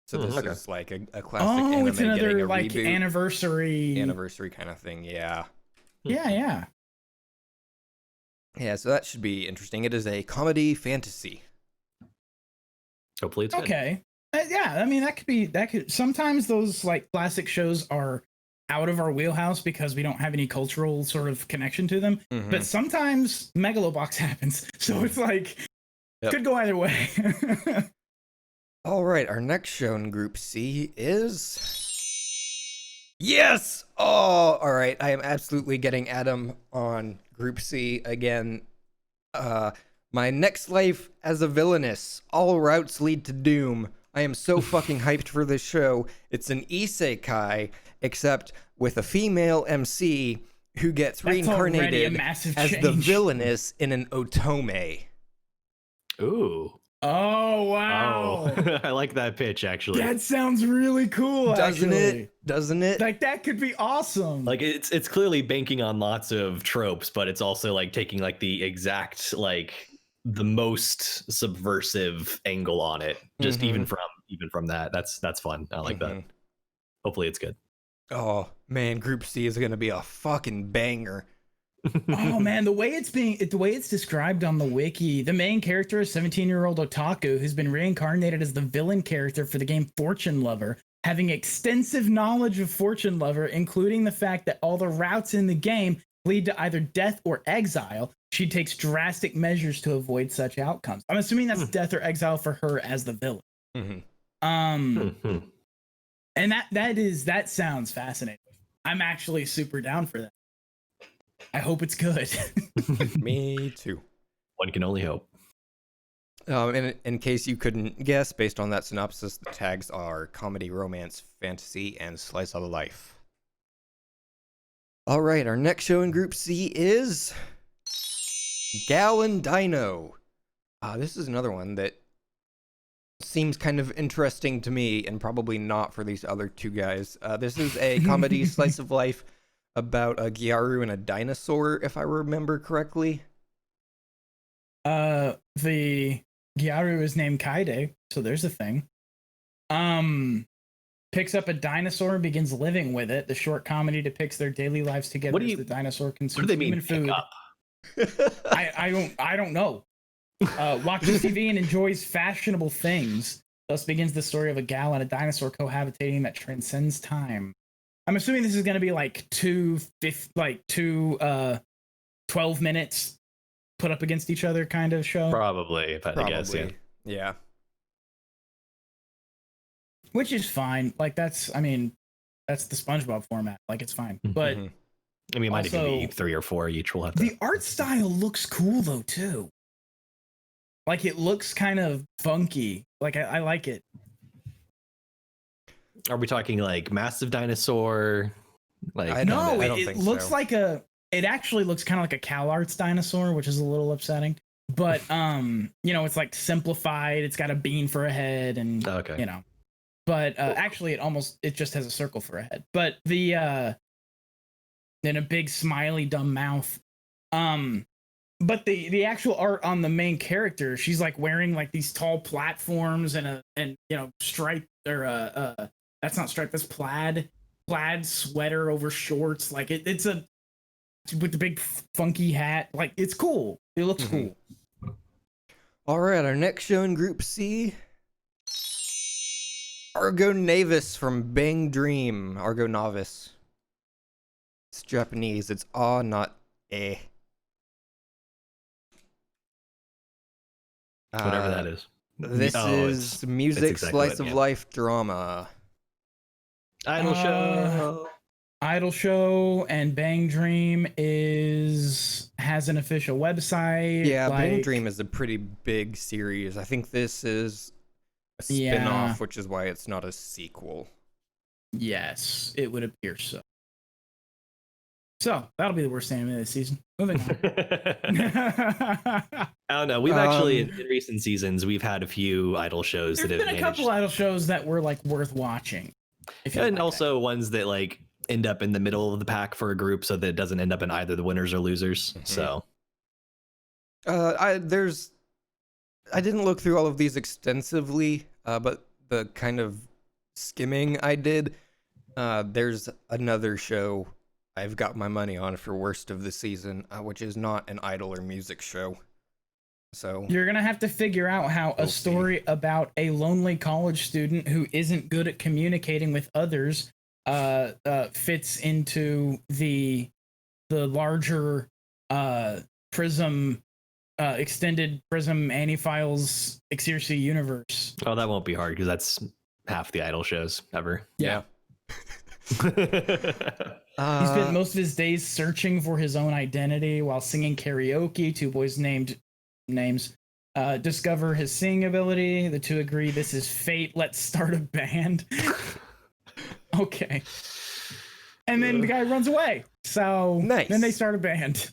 So this is like a classic anime it's another getting a like reboot. Anniversary kind of thing. Yeah. Yeah. So that should be interesting. It is a comedy fantasy. Hopefully it's good. Okay. Yeah, I mean that could sometimes those like classic shows are out of our wheelhouse because we don't have any cultural sort of connection to them. Mhm. But sometimes Megalobox happens. So it's like could go either way. All right, our next show in Group C is... Yes! Oh, all right. I am absolutely getting Adam on Group C again. My next life as a villainess. All routes lead to doom. I am so fucking hyped for this show. It's an isekai, except with a female MC who gets reincarnated as the villainess in an otome. Ooh. Oh wow. Oh. I like that pitch actually. That sounds really cool, Doesn't actually. it? Doesn't it? Like that could be awesome. Like it's clearly banking on lots of tropes, but it's also like taking like the exact like the most subversive angle on it. Just even from that. That's fun. I like that. Hopefully it's good. Oh man, Group C is gonna be a fucking banger. Oh man, the way it's described on the wiki, the main character is 17-year-old otaku who's been reincarnated as the villain character for the game Fortune Lover, having extensive knowledge of Fortune Lover, including the fact that all the routes in the game lead to either death or exile. She takes drastic measures to avoid such outcomes. I'm assuming that's death or exile for her as the villain. And that sounds fascinating. I'm actually super down for that. I hope it's good. Me too. One can only hope. In case you couldn't guess, based on that synopsis, the tags are comedy, romance, fantasy, and slice of life. All right, our next show in Group C is Gal and Dino This is another one that seems kind of interesting to me and probably not for these other two guys. This is a comedy slice of life about a Gyaru and a dinosaur, if I remember correctly. The Gyaru is named Kaide, so there's a thing. Picks up a dinosaur and begins living with it. The short comedy depicts their daily lives together as the dinosaur consumes human food. I don't know. Watches TV and enjoys fashionable things. Thus begins the story of a gal and a dinosaur cohabitating that transcends time. I'm assuming this is going to be like 12 minutes put up against each other kind of show. Probably, if I had to guess, yeah. Yeah. Which is fine. Like that's the SpongeBob format. Like it's fine. But I mean, it might even be 3 or 4 each. We'll have to. The art style looks cool though too. Like it looks kind of funky. Like I like it. Are we talking like massive dinosaur? Like I don't it think looks so. like it actually looks kind of like a CalArts dinosaur, which is a little upsetting. But it's like simplified. It's got a bean for a head and But actually it just has a circle for a head. But then a big smiley dumb mouth. But the actual art on the main character, she's like wearing like these tall platforms and stripe or that's not stripe, that's plaid sweater over shorts. Like it's with the big funky hat. Like it's cool. It looks cool. All right, our next show in Group C, Argo Navis from Bang Dream. Argo Novice. It's Japanese. It's not eh. Whatever that is. This is music slice of life drama. Idol show, and Bang Dream has an official website. Yeah, Bang Dream is a pretty big series. I think this is a spin-off, which is why it's not a sequel. Yes, it would appear so. So that'll be the worst anime this season. Moving on. I don't know. We've actually in recent seasons we've had a few idol shows that have been a couple idol shows that were like worth watching. And also ones that like end up in the middle of the pack for a group, so that it doesn't end up in either the winners or losers. So I didn't look through all of these extensively, but the kind of skimming I did, there's another show I've got my money on for worst of the season, which is not an idol or music show. So you're gonna have to figure out how a story about a lonely college student who isn't good at communicating with others fits into the larger Prism extended Prism AniFiles Exerci universe. Oh, that won't be hard because that's half the idol shows ever. Yeah. He spent most of his days searching for his own identity while singing karaoke. Two boys named names discover his singing ability. The two agree this is fate. Let's start a band. Okay. And then the guy runs away. So nice. Then they start a band.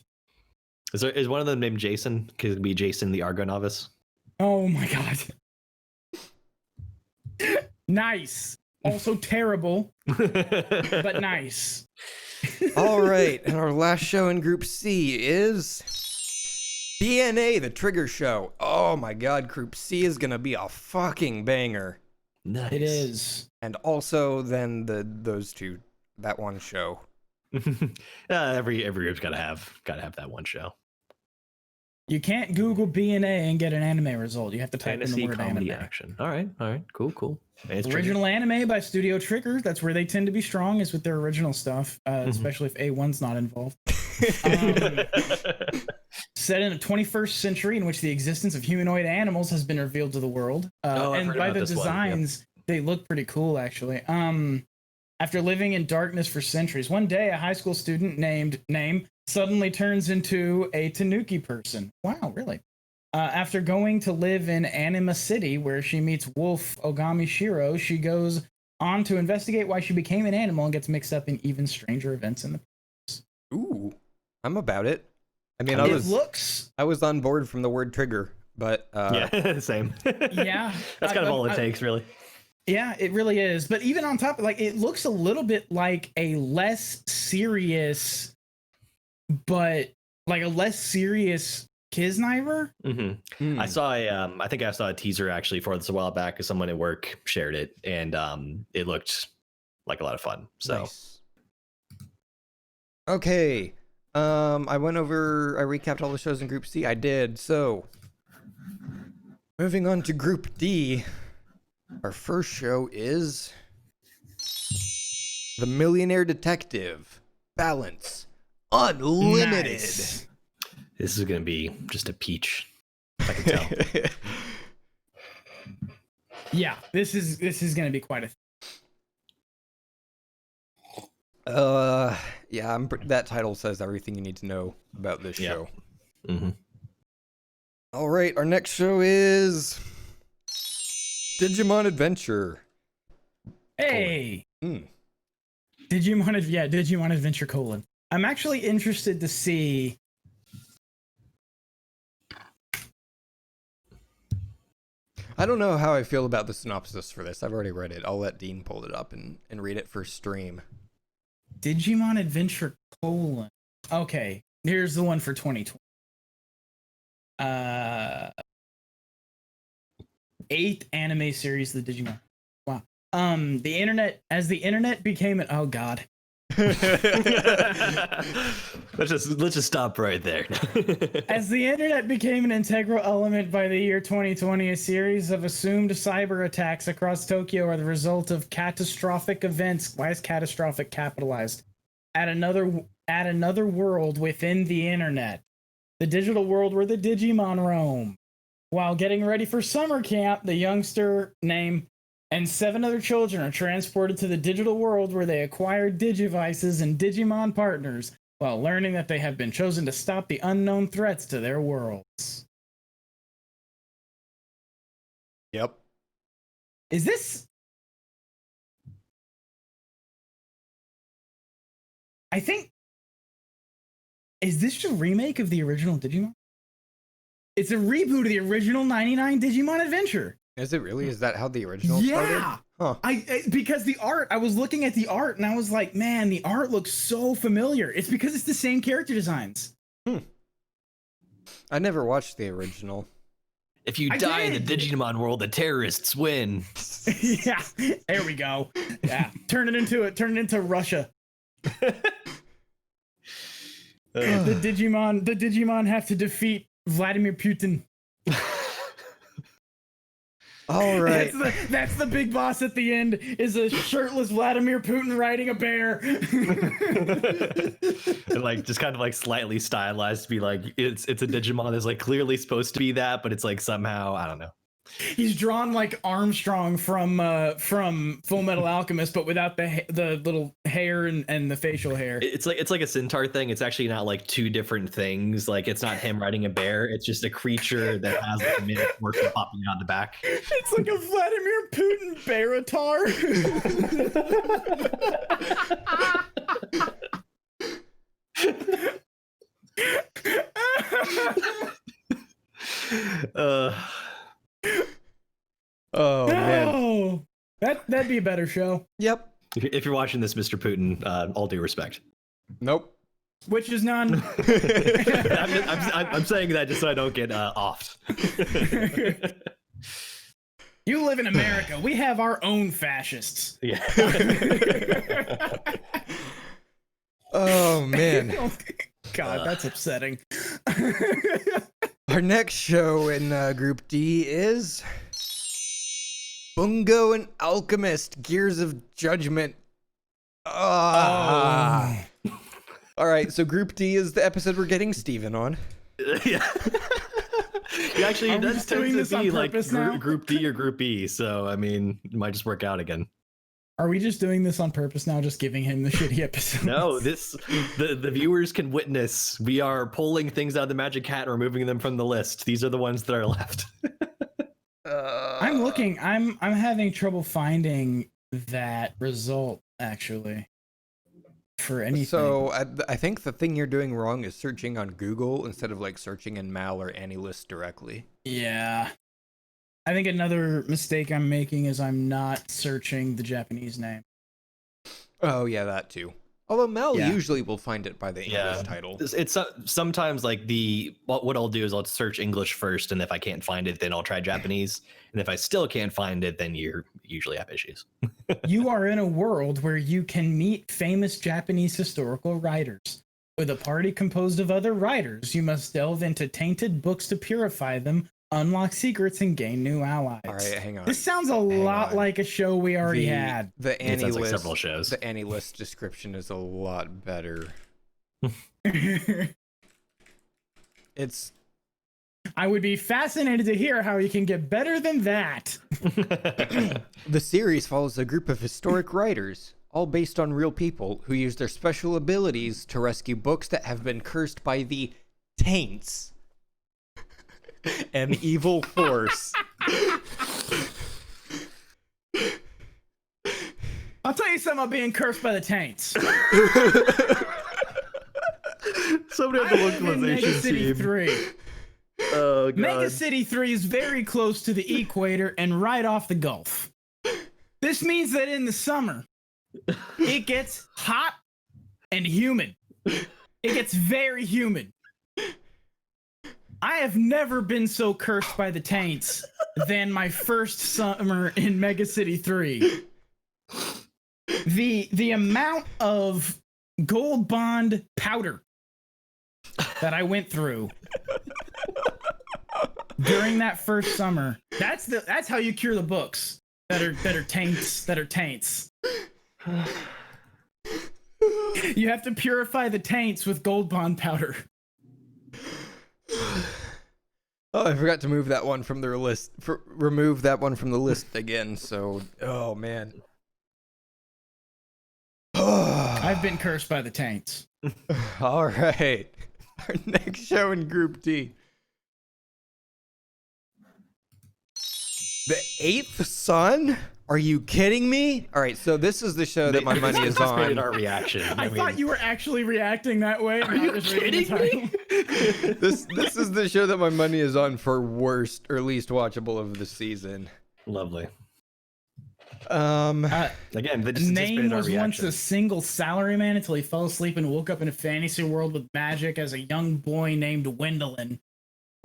Is one of them named Jason? Could it be Jason the Argo Novice? Oh my god. Nice. Also terrible, but nice. All right, and our last show in Group C is BNA, the Trigger Show. Oh my god, Group C is gonna be a fucking banger. Nice. It is. And also then that one show. Every group's gotta have that one show. You can't Google BNA and get an anime result. You have to type in the word comedy anime. action. All right, cool. Original anime by Studio Trigger. That's where they tend to be strong, is with their original stuff, especially if A1's not involved. Set in the 21st century, in which the existence of humanoid animals has been revealed to the world, and by the designs, they look pretty cool, actually. After living in darkness for centuries, one day a high school student named Name suddenly turns into a Tanuki person. Wow, really? After going to live in Anima City, where she meets Wolf Ogami Shiro, she goes on to investigate why she became an animal and gets mixed up in even stranger events in the past. Ooh, I'm about it. I mean, I was on board from the word trigger, But Yeah, same. Yeah, That's kind of all it takes, really. Yeah, it really is. But even on top, like it looks a little bit like a less serious, but like a less serious Kisniver. I saw I think I saw a teaser actually for this a while back because someone at work shared it, and it looked like a lot of fun. So nice. Okay. I recapped all the shows in Group C. I did. So moving on to Group D. Our first show is The Millionaire Detective. Balance Unlimited. Nice. this is gonna be just a peach. I can tell. Yeah, this is gonna be quite a. Yeah, that title says everything you need to know about this Yep. show. Mm-hmm. All right, our next show is Digimon Adventure. Hey, Mm. Digimon Adventure : I'm actually interested to see. I don't know how I feel about the synopsis for this. I've already read it. I'll let Dean pull it up and read it for stream. Digimon Adventure : Okay, here's the one for 2020. 8th anime series, the Digimon. Wow. The internet became an oh god. let's just stop right there. As the internet became an integral element by the year 2020, a series of assumed cyber attacks across Tokyo are the result of catastrophic events. Why is catastrophic capitalized? At another world within the internet, the digital world where the Digimon roam. While getting ready for summer camp, the youngster name and 7 other children are transported to the digital world where they acquire Digivices and Digimon partners, while learning that they have been chosen to stop the unknown threats to their worlds. Yep. Is this... I think... Is this a remake of the original Digimon? It's a reboot of the original 99 Digimon Adventure. Is it really? Is that how the original started? Yeah. Huh. Because the art, I was looking at the art and I was like, man, the art looks so familiar. It's because it's the same character designs. I never watched the original. If you I die in the did. Digimon world, the terrorists win. Yeah, there we go. Yeah, turn it into Russia. The Digimon have to defeat Vladimir Putin. All right. That's the big boss at the end, is a shirtless Vladimir Putin riding a bear. And like just kind of like slightly stylized to be like it's a Digimon that's like clearly supposed to be that, but it's like somehow I don't know. He's drawn like Armstrong from Full Metal Alchemist, but without the little hair and the facial hair. It's like a Centaur thing. It's actually not like two different things. Like it's not him riding a bear. It's just a creature that has like a minute worth popping out the back. It's like a Vladimir Putin Baratar. Oh man. Oh, that'd be a better show. Yep. If you're watching this, Mr. Putin, all due respect. Nope. Which is none. I'm saying that just so I don't get offed. You live in America. We have our own fascists. Yeah. Oh man. God, that's upsetting. Our next show in Group D is Bungo and Alchemist: Gears of Judgment. All right, so Group D is the episode we're getting Steven on. Yeah. Actually, Are we it does just tend doing to this on be like purpose now? Group D or Group E. So I mean, it might just work out again. Are we just doing this on purpose now, just giving him the shitty episode? No, the viewers can witness. We are pulling things out of the magic hat and removing them from the list. These are the ones that are left. I'm looking. I'm having trouble finding that result, actually. for anything. So I think the thing you're doing wrong is searching on Google instead of like searching in Mal or AniList directly. Yeah. I think another mistake I'm making is I'm not searching the Japanese name. Oh yeah, that too. Although Mal Yeah. usually will find it by the English Yeah. title. It's sometimes like what I'll do is I'll search English first, and if I can't find it, then I'll try Japanese. And if I still can't find it, then you usually have issues. You are in a world where you can meet famous Japanese historical writers. With a party composed of other writers, you must delve into tainted books to purify them, unlock secrets, and gain new allies. All right, hang on. This sounds a lot like a show we already had. The It sounds like AniList, several shows. the AniList description is a lot better. It's I would be fascinated to hear how you can get better than that. the series follows a group of historic writers, all based on real people, who use their special abilities to rescue books that have been cursed by the taints, an evil force. I'll tell you something about being cursed by the taints. Somebody I have the live in Mega localization City team. 3. Oh god. Mega City 3 is very close to the equator and right off the Gulf. This means that in the summer, it gets hot and humid. It gets very humid. I have never been so cursed by the taints than my first summer in Mega City 3. The amount of gold bond powder that I went through during that first summer. That's how you cure the books that are taints. You have to purify the taints with gold bond powder. Oh, I forgot to move that one from the list. Remove that one from the list again. So, oh man. I've been cursed by the taints. All right. Our next show in Group D. The Eighth Son? Are you kidding me? All right, so this is the show that my money is on. Our reaction. I thought you were actually reacting that way. Are you kidding me? This is the show that my money is on for worst or least watchable of the season. Lovely. Name Again, anticipated our was once reaction. a single salaryman until he fell asleep and woke up in a fantasy world with magic as a young boy named Wendelin.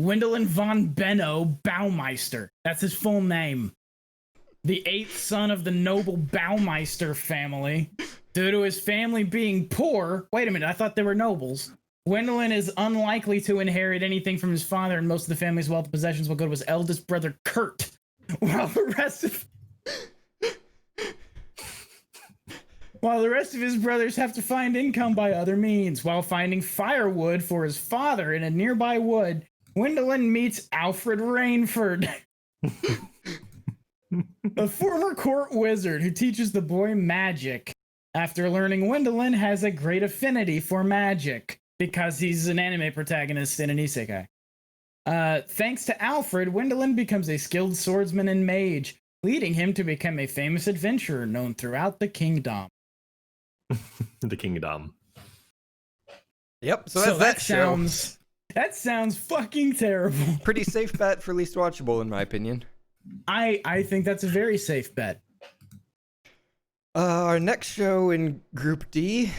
Wendelin von Benno Baumeister. That's his full name. The eighth son of the noble Baumeister family. Due to his family being poor, wait a minute, I thought they were nobles. Wendelin is unlikely to inherit anything from his father, and most of the family's wealth and possessions will go to his eldest brother, Kurt, while the rest of his brothers have to find income by other means. While finding firewood for his father in a nearby wood, Wendelin meets Alfred Rainford, a former court wizard who teaches the boy magic. After learning Wendelin has a great affinity for magic because he's an anime protagonist in an isekai. Thanks to Alfred, Wendelin becomes a skilled swordsman and mage, leading him to become a famous adventurer known throughout the kingdom. The kingdom. Yep, so that's that show. That sounds fucking terrible. Pretty safe bet for least watchable, in my opinion. I think that's a very safe bet. Our next show in Group D,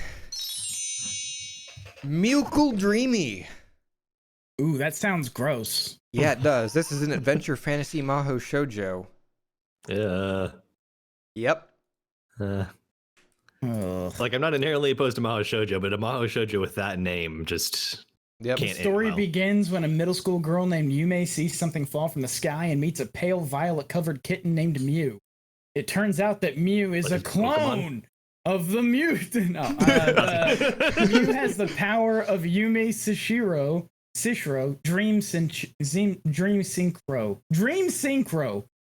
Mukul Dreamy. Ooh, that sounds gross. Yeah, it does. This is an adventure fantasy Maho shoujo. Yep. Like, I'm not inherently opposed to Maho Shoujo, but a Maho Shoujo with that name just Yep. can't The story end well. begins when a middle school girl named Yume sees something fall from the sky and meets a pale violet-covered kitten named Mew. It turns out that Mew is Like a a clone of the mutant. No, Mew has the power of Yume Sishiro, Dream Synchro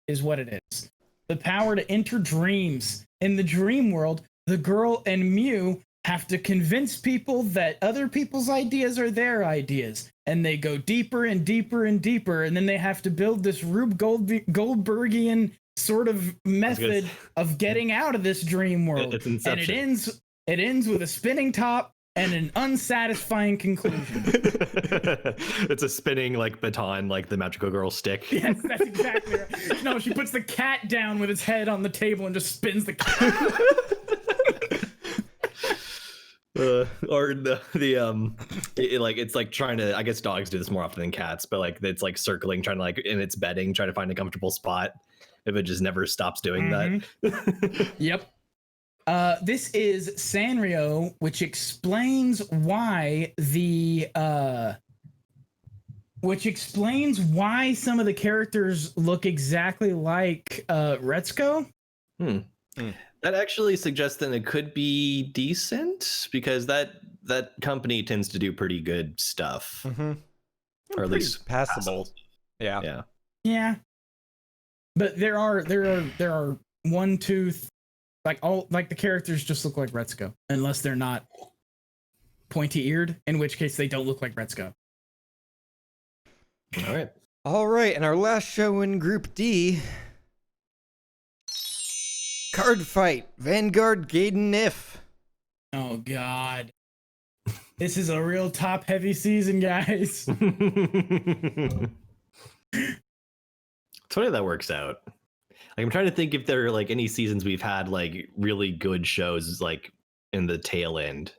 is what it is. The power to enter dreams. In the dream world, the girl and Mew have to convince people that other people's ideas are their ideas, and they go deeper and deeper and deeper, and then they have to build this Rube Goldbergian sort of method of getting out of this dream world. It's And Inception. It ends with a spinning top and an unsatisfying conclusion. It's a spinning like baton, like the magical girl stick. Yes, that's exactly right. No, she puts the cat down with its head on the table and just spins the cat. Or it's like trying to, I guess dogs do this more often than cats, but like it's like circling, trying to like in its bedding, trying to find a comfortable spot. If it just never stops doing that. Yep. This is Sanrio, which explains why some of the characters look exactly like Retsuko. That actually suggests that it could be decent because that company tends to do pretty good stuff, or at least passable. Yeah. Yeah. Yeah. But there are one, two, like the characters just look like Retsuko, unless they're not pointy-eared, in which case they don't look like Retsuko. All right, and our last show in Group D. Card Fight, Vanguard Gaiden If. Oh god. This is a real top-heavy season, guys. It's funny that works out. Like, I'm trying to think if there are like any seasons we've had like really good shows like in the tail end.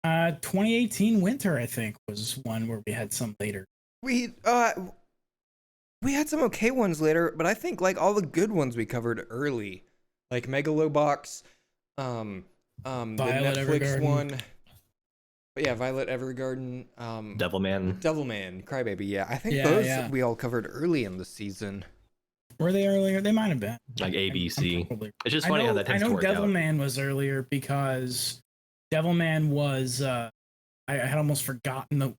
2018 winter, I think, was one where we had some later. We had some okay ones later, but I think like all the good ones we covered early, like Megalobox, the Netflix Evergarden. one. But yeah, Violet Evergarden, Devilman, Crybaby. Yeah, I think Yeah. we all covered early in the season. Were they earlier? They might have been. like ABC. Probably- It's just funny how that tends to work out. Devilman was earlier because Devilman was I had almost forgotten the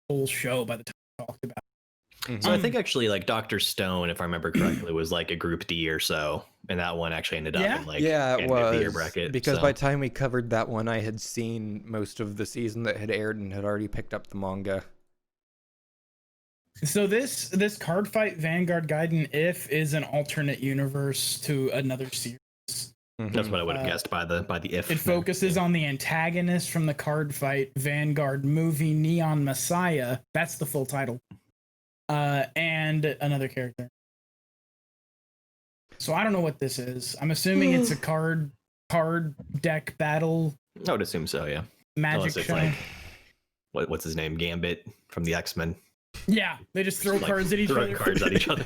whole show by the time I talked about it. So I think actually like Dr. Stone, if I remember correctly, was like a group D or so, and that one actually ended up in like it end of the year was bracket. because so. by the time we covered that one, I had seen most of the season that had aired and had already picked up the manga. So this Card Fight Vanguard Gaiden If is an alternate universe to another series. That's what I would have guessed by the if. It focuses on the antagonist from the Card Fight Vanguard movie, Neon Messiah. That's the full title. And another character. So I don't know what this is. I'm assuming it's a card deck battle I would assume so, yeah. magic Unless it's show. like what's his name? Gambit from the X-Men. Yeah, they just throw Like, cards at each throw other. cards at each other.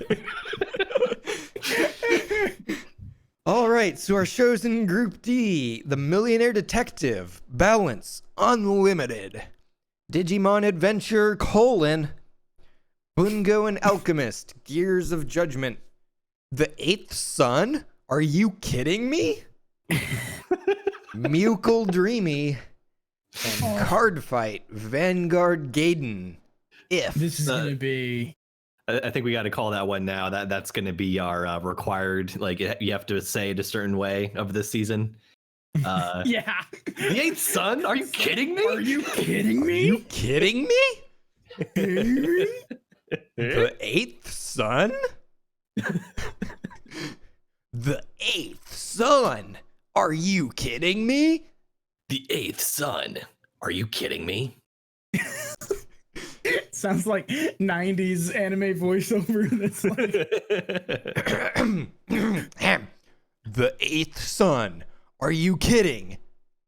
All right, so our shows in Group D: The Millionaire Detective, Balance Unlimited, Digimon Adventure: Bungo and Alchemist, Gears of Judgment, The Eighth Son. Are you kidding me? Mucal Dreamy, and Card Fight, Vanguard Gaiden. If This is gonna be. I think we got to call that one now. That's going to be our required. Like you have to say it a certain way of this season. Yeah. The Eighth Son? Are you kidding me? Are you kidding Are me? you kidding me? The Eighth Son? The Eighth Son? Are you kidding me? The Eighth Son? Are you kidding me? Sounds like 90s anime voiceover. That's like, The Eighth Son? Are you kidding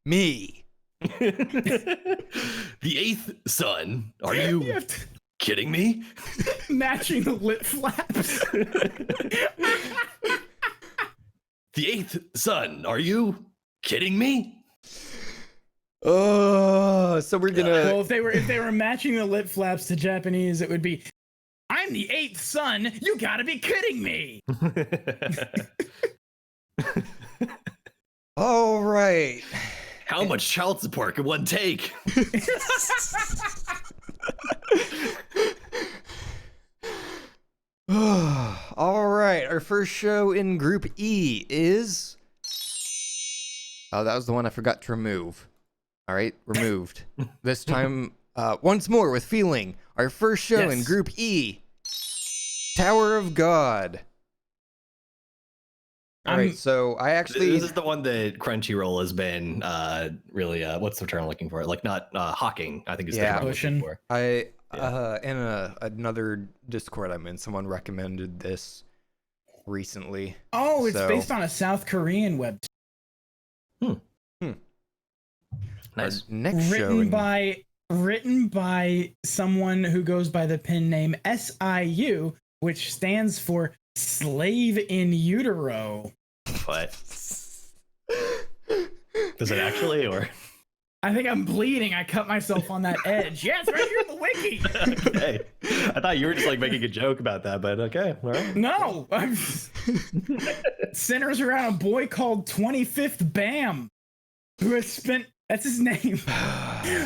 me? The Eighth Son? Are you kidding me? matching the lip flaps. The Eighth Son? Are you kidding me? Oh, so we're gonna. Well, if they were matching the lip flaps to Japanese, it would be, "I'm the eighth son. You gotta be kidding me." All right. How much child support can one take? All right. Our first show in Group E is. Oh, that was the one I forgot to remove. All right, removed. This time, once more with feeling. Our first show in Yes. Group E, Tower of God. All right, so I actually This is the one that Crunchyroll has been really what's the term I'm looking for? Like not hawking, I think is the term I'm looking Pushing. for. in another Discord I'm in, someone recommended this recently. Oh, it's So- based on a South Korean web Nice. Our next show written by someone who goes by the pen name SIU, which stands for Slave in Utero. What? Does it actually, or? I think I'm bleeding. I cut myself on that edge. Yeah, it's right here in the wiki. Okay. I thought you were just like making a joke about that, but okay, all right. No, centers around a boy called 25th Bam, who has spent, that's his name,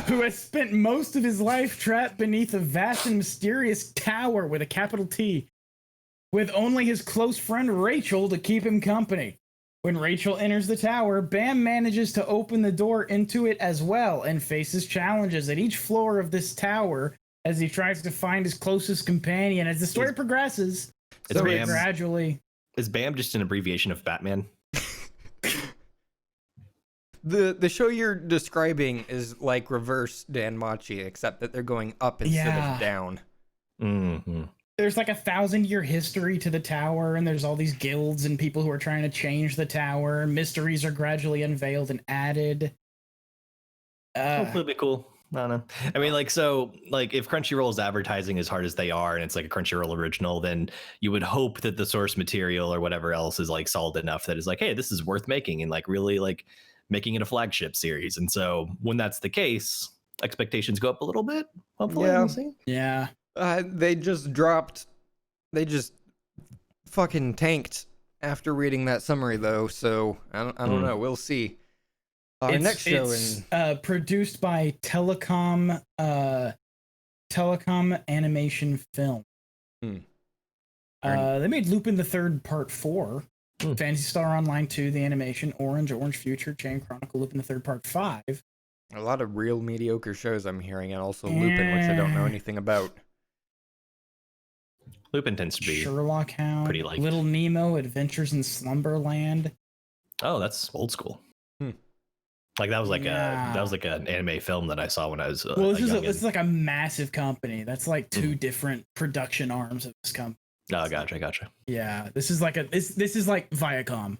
who has spent most of his life trapped beneath a vast and mysterious tower with a capital T, with only his close friend Rachel to keep him company. When Rachel enters the tower, Bam manages to open the door into it as well and faces challenges at each floor of this tower as he tries to find his closest companion. As the story progresses, It's so Bam. gradually... Is BAM just an abbreviation of Batman? The show you're describing is like reverse Dan Machi, except that they're going up instead of down. Mm-hmm. There's like 1,000-year history to the tower, and there's all these guilds and people who are trying to change the tower. Mysteries are gradually unveiled and added. Hopefully it'll be cool. I don't know. I mean, like, so, like, if Crunchyroll is advertising as hard as they are, and it's like a Crunchyroll original, then you would hope that the source material or whatever else is like solid enough that is like, hey, this is worth making, and like really like making it a flagship series. And so when that's the case, expectations go up a little bit. Hopefully, Yeah. we'll see. Yeah. They just fucking tanked after reading that summary though, so I don't know. We'll see. Our next show it's produced by Telecom Animation Film. They made Lupin the Third Part 4, Phantasy Star Online 2, the animation, Orange Future, Chain Chronicle, Lupin the Third Part 5. a lot of real mediocre shows I'm hearing, and also Lupin, which I don't know anything about. Lupin tends to be Sherlock Hound, pretty liked. Little Nemo, Adventures in Slumberland. Oh, that's old school. Like that was like an anime film that I saw when I was Well, this is like a massive company. That's like two different production arms of this company. Oh, gotcha. Yeah, this is like this is like Viacom.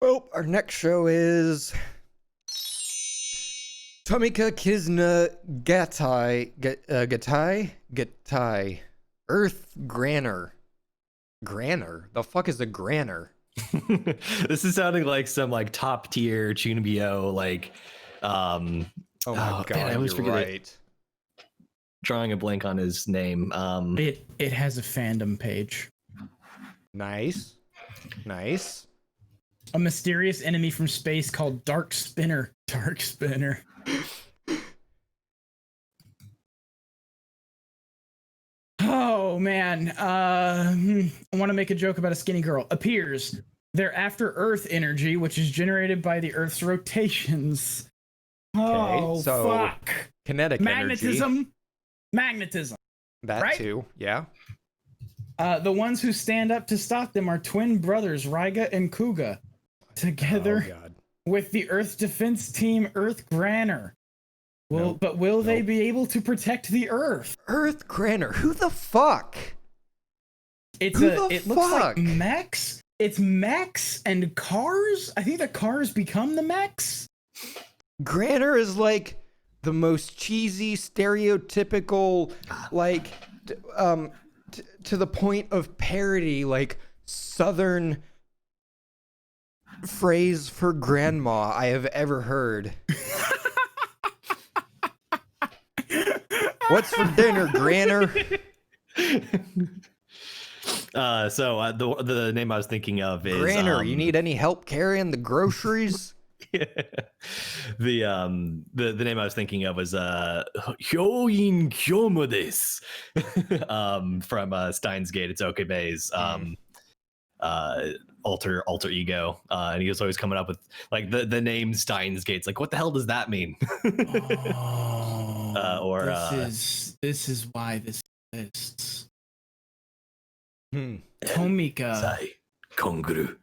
Well, our next show is Tomika Kizna Gatai Earth Granner. Granner? The fuck is a Granner? This is sounding like some like top tier Chunibyo like Oh my god, man, I always you're forget right. it. Drawing a blank on his name. It has a fandom page. Nice. A mysterious enemy from space called Dark Spinner. Dark Spinner. Oh man, I want to make a joke about a skinny girl. Appears. They're after Earth energy, which is generated by the Earth's rotations. Oh, so fuck. Kinetic Magnetism. energy. Magnetism. That right? too, yeah. The ones who stand up to stop them are twin brothers, Raiga and Kuga, together Oh god. with the Earth Defense Team Earth Granner. But will they be able to protect the Earth? Earth Granner, who the fuck? It looks fuck? like mechs. It's mechs and cars. I think the cars become the mechs. Granner is like the most cheesy, stereotypical, like, to the point of parody, like Southern phrase for grandma I have ever heard. What's for dinner, Granner? So the name I was thinking of is Granner, you need any help carrying the groceries? the name I was thinking of was Hyoin Kyomu desu from Steins Gate. It's Okabe's alter ego, and he was always coming up with like the name Steins Gate's like, what the hell does that mean? This is why this exists. Hmm. Tomika. Konguru.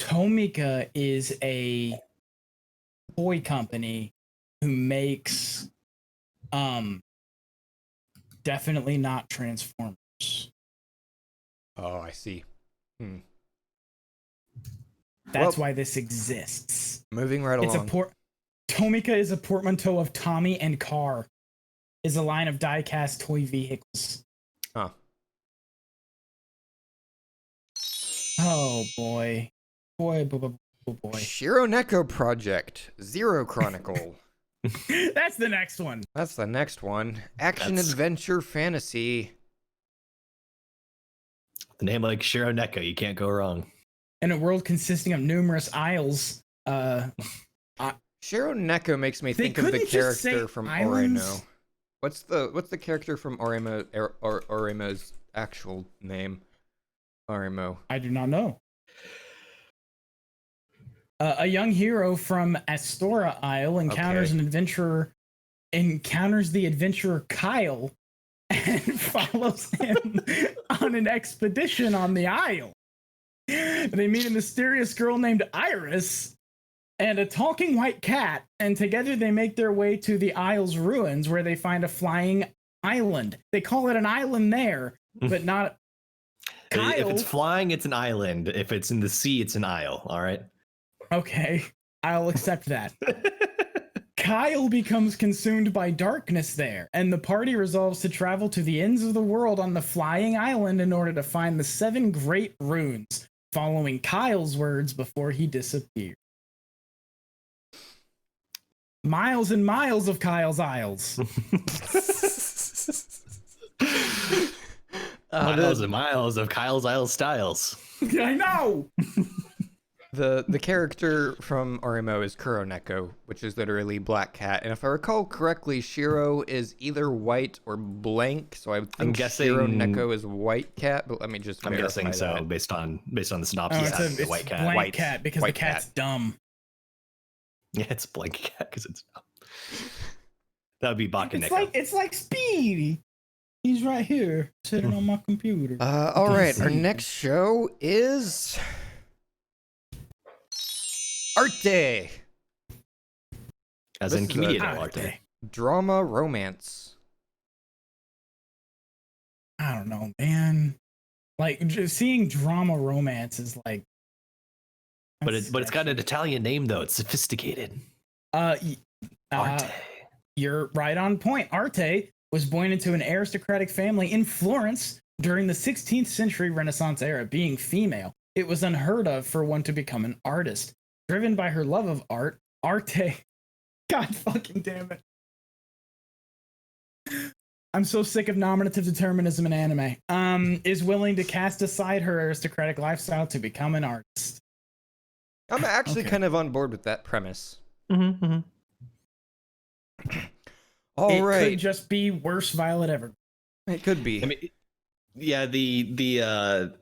Tomika is a toy company who makes definitely not Transformers. Oh, I see. That's Well, why this exists. Moving right It's along. Tomika is a portmanteau of Tommy and Car. Is a line of die-cast toy vehicles. Huh. Oh boy. Boy. Shiro Neko Project Zero Chronicle. That's the next one. That's the next one. Action That's- adventure fantasy. The name like Shiro Neko, you can't go wrong. In a world consisting of numerous isles, Shiro Neko makes me They think of the couldn't just say character from islands. Oreno. What's the character from Oremo's actual name? Oremo. I do not know. A young hero from Astora Isle encounters Okay. the adventurer Kyle and follows him on an expedition on the isle. They meet a mysterious girl named Iris and a talking white cat, and together they make their way to the isle's ruins where they find a flying island. They call it an island there, but not Kyle. If it's flying, it's an island. If it's in the sea, it's an isle. All right. Okay, I'll accept that. Kyle becomes consumed by darkness there, and the party resolves to travel to the ends of the world on the flying island in order to find the 7 great runes, following Kyle's words before he disappeared. Miles and miles of Kyle's Isles. Miles and miles of Kyle's Isle styles. I know! The character from Oremo is Kuroneko, which is literally black cat. And if I recall correctly, Shiro is either white or blank. So I think guessing- Shiro Neko is white cat, but let me just I'm verify guessing so, that. based on the Oh, synopsis. it's the a white cat. blank White. cat because White the cat's cat. dumb. Yeah, it's a blank cat because it's. That would be Bakaneko. It's like Speedy. He's right here, sitting on my computer. All right, our see. next show is Arte. As this in is a- comedian Ah, arte. okay. Drama romance. I don't know, man. Like just seeing drama romance is like, But it's got an Italian name though. It's sophisticated. Arte. Arte. You're right on point. Arte was born into an aristocratic family in Florence during the 16th century Renaissance era. Being female, it was unheard of for one to become an artist. Driven by her love of art, Arte, God fucking damn it. I'm so sick of nominative determinism in anime. Is willing to cast aside her aristocratic lifestyle to become an artist. I'm actually Okay. kind of on board with that premise. Mm-hmm. All It right, could just be worst Violet ever. it could be. I mean, yeah, the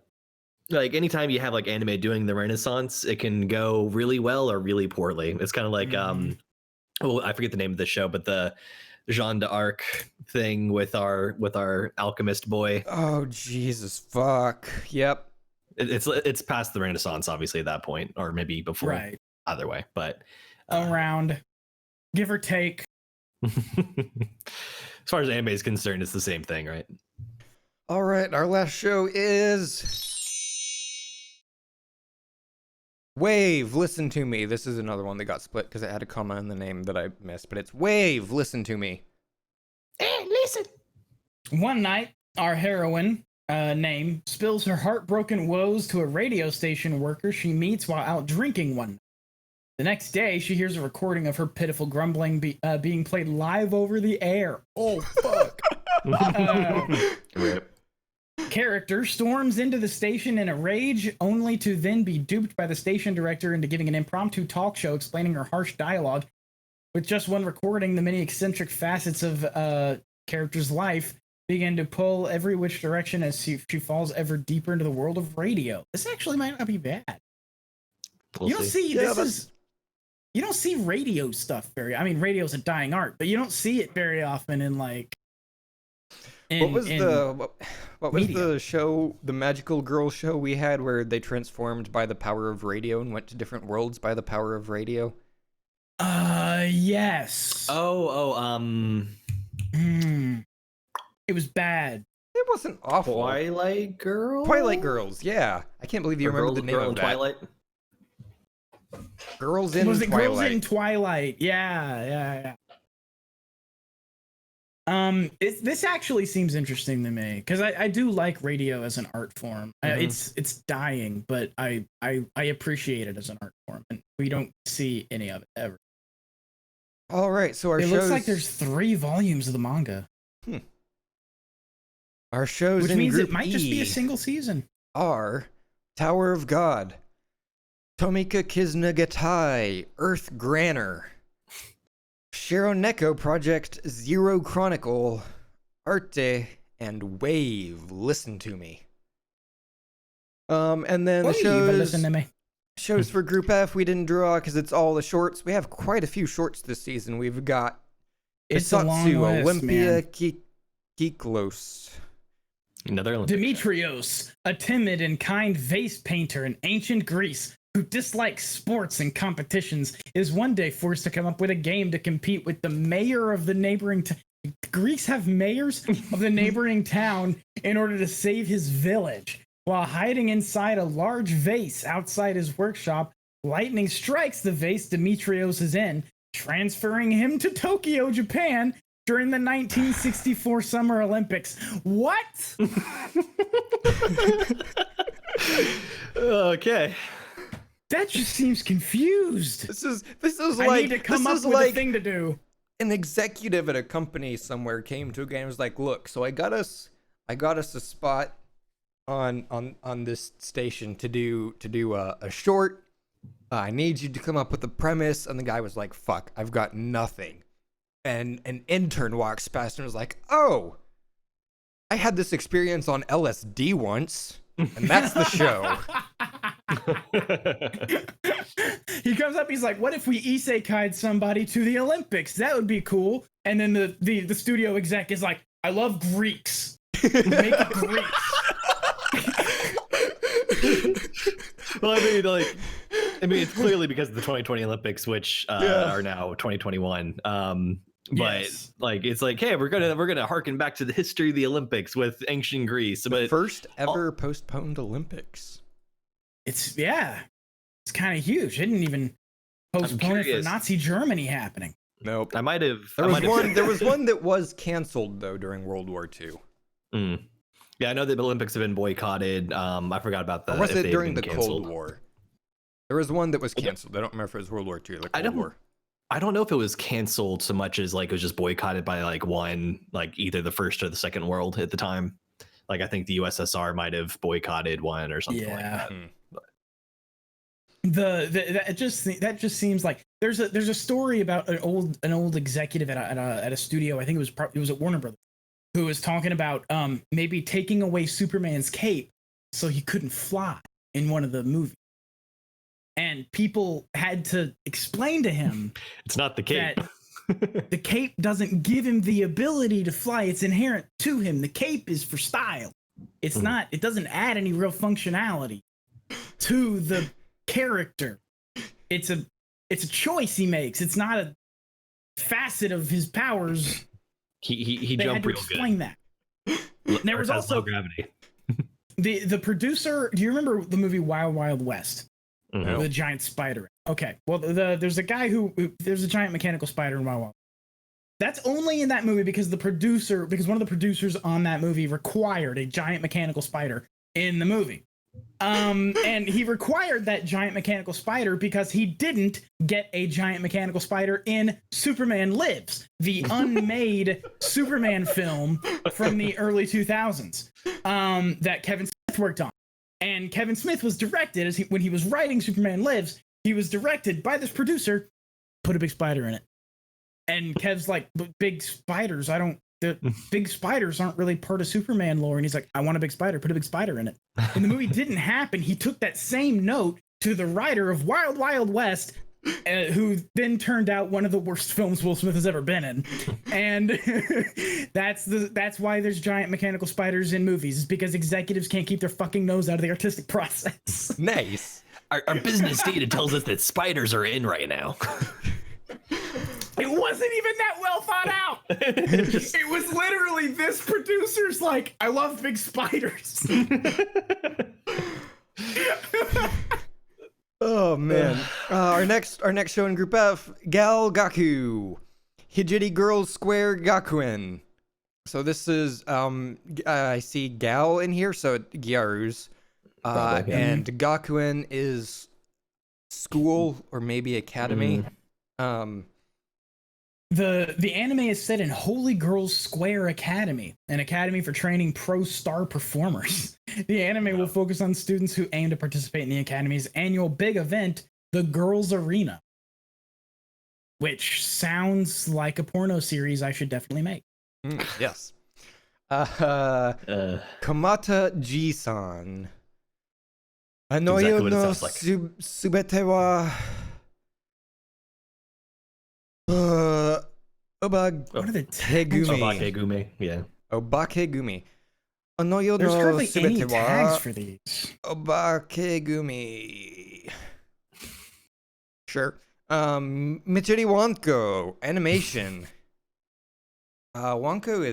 like anytime you have like anime doing the Renaissance, it can go really well or really poorly. It's kind of like oh, I forget the name of the show, but the Jeanne d'Arc thing with our alchemist boy. Oh Jesus, fuck. Yep. It's past the Renaissance, obviously, at that point, or maybe before. Right. Either way, but Around, give or take. as far as anime is concerned, it's the same thing, right? All right, our last show is Wave, Listen to Me. This is another one that got split because it had a comma in the name that I missed, but it's Wave, Listen to Me. Listen. One night, our heroine, name, spills her heartbroken woes to a radio station worker she meets while out drinking one night. The next day, she hears a recording of her pitiful grumbling being played live over the air. Oh, fuck. Rip. Character storms into the station in a rage, only to then be duped by the station director into giving an impromptu talk show explaining her harsh dialogue. With just one recording, the many eccentric facets of character's life begin to pull every which direction as she falls ever deeper into the world of radio. This actually might not be bad. We'll You don't see Yeah, this is you don't see radio stuff very. I mean, radio's a dying art, but you don't see it very often in like. What was What was media. the show, the magical girl show we had where they transformed by the power of radio and went to different worlds by the power of radio? Yes. It was bad. It wasn't awful. Twilight Girl. Twilight Girls, yeah. I can't believe you remember the name Girl of in that. Twilight. Girls in Was it Twilight. Girls in Twilight? Yeah. This actually seems interesting to me because I do like radio as an art form. It's dying, but I appreciate it as an art form, and we don't see any of it ever. All right, so our It shows. looks like there's 3 volumes of the manga, Our shows which in means Group it might just be E a single season. are Tower of God, Tomika Kisnagatai, Earth Granner, Shironeko Project Zero Chronicle, Arte, and Wave. Listen to me. And then the Listen to me. shows for Group F we didn't draw because it's all the shorts. We have quite a few shorts this season. We've got It's a long Hisatsu, list, Olympia, man. Kiklos. Another Olympic. Demetrios, a timid and kind vase painter in ancient Greece who dislikes sports and competitions, is one day forced to come up with a game to compete with the mayor of the neighboring town. Greeks have mayors of the neighboring town in order to save his village. While hiding inside a large vase outside his workshop, lightning strikes the vase Demetrios is in, transferring him to Tokyo, Japan, during the 1964 Summer Olympics. What? Okay. That just seems confused. This is I like need to come this up is with like a thing to do. an executive at a company somewhere came to a guy and was like, "Look, so I got us a spot on this station to do a short. I need you to come up with a premise." And the guy was like, "Fuck, I've got nothing." And an intern walks past and was like, "Oh, I had this experience on LSD once, and that's the show." He comes up, he's like, what if we isekai'd somebody to the Olympics? That would be cool. And then the studio exec is like, I love Greeks. Make it Greeks. Well, I mean, it's clearly because of the 2020 Olympics, which are now 2021. But Yes. like, it's like, hey, we're gonna harken back to the history of the Olympics with ancient Greece. But First ever postponed Olympics. It's kind of huge. They didn't even postpone it for curious. Nazi Germany happening. Nope. I might have. There was one that was canceled though during World War II. Yeah, I know the Olympics have been boycotted. I forgot about that. Or was if it they've during been the canceled. Cold War? There was one that was canceled. I don't remember if it was World War II or the Cold War. I don't know if it was canceled so much as like it was just boycotted by like either the first or the second world at the time. Like I think the USSR might have boycotted one or something like that. That just seems like there's a story about an old executive at a studio. I think it was at Warner Brothers, who was talking about maybe taking away Superman's cape so he couldn't fly in one of the movies. And people had to explain to him It's not the cape. that the cape doesn't give him the ability to fly. It's inherent to him. The cape is for style. It's not, it doesn't add any real functionality to the character. It's a choice he makes. It's not a facet of his powers. He They had jumped to real explain good. that. There was Earth has also low gravity. the producer. Do you remember the movie Wild Wild West? Mhm. The giant spider. Okay. Well, there's a guy who there's a giant mechanical spider in Wild Wild. That's only in that movie because one of the producers on that movie required a giant mechanical spider in the movie. And he required that giant mechanical spider because he didn't get a giant mechanical spider in Superman Lives, the unmade Superman film from the early 2000s that Kevin Smith worked on. And Kevin Smith was directed when he was writing Superman Lives, he was directed by this producer, put a big spider in it. And Kev's like, but big spiders, the big spiders aren't really part of Superman lore. And he's like, I want a big spider, put a big spider in it. And the movie didn't happen. He took that same note to the writer of Wild Wild West, who then turned out one of the worst films Will Smith has ever been in, and that's why there's giant mechanical spiders in movies, is because executives can't keep their fucking nose out of the artistic process. Nice. Our business data tells us that spiders are in right now. It wasn't even that well thought out. It was literally this producer's like, I love big spiders. Oh man. Our next show in Group F, Gal Gaku, Hijiri Girls Square Gakuen. So this is I see Gal in here, so Gyaru's. And Gakuen is school or maybe academy. The anime is set in Holy Girls Square Academy, an academy for training pro star performers. The anime will focus on students who aim to participate in the academy's annual big event, the Girls Arena, which sounds like a porno series I should definitely make. Yes. Kamata Ji-san. Anoyo Exactly what it no sounds like. subete wa What are the Obakegumi. Obakegumi, yeah. Obakegumi. Anoyo There's no hardly any subete tags wa for these. Obakegumi. Sure. Michiri Wonko animation. Wonko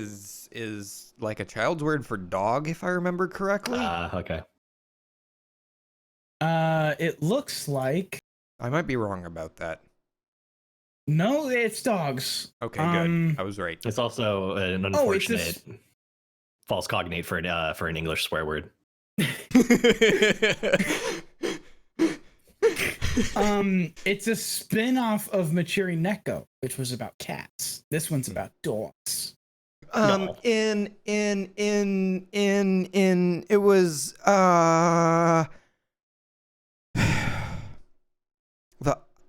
is like a child's word for dog, if I remember correctly. Okay. It looks like I might be wrong about that. no, it's dogs. Okay, good. I was right. It's also an Oh, it's unfortunate false cognate for an English swear word. It's a spin-off of Michiri Neko, which was about cats. This one's about dogs. No. In it was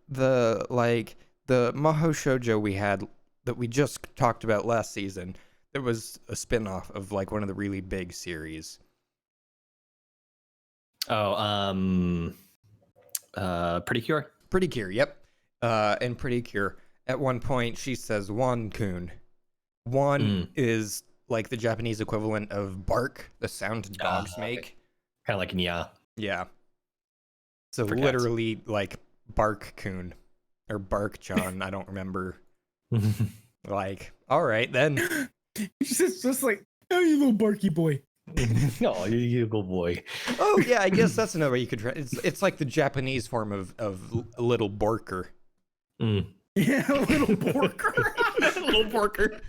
the like the Maho Shoujo we had that we just talked about last season. There was a spin-off of like one of the really big series. Oh, Pretty Cure. Pretty Cure, yep. And Pretty Cure. At one point, she says "Wan-kun." Wan is like the Japanese equivalent of bark, the sound dogs make. Kind of like Nya. Yeah. So For cats. literally like Bark-kun or Bark-chan. I don't remember. Like, all right then. It's just like, oh, you little barky boy. Oh, you good boy. Oh yeah, I guess that's another way you could try. It's like the Japanese form of little Borker. Yeah, a little porker. Little porker.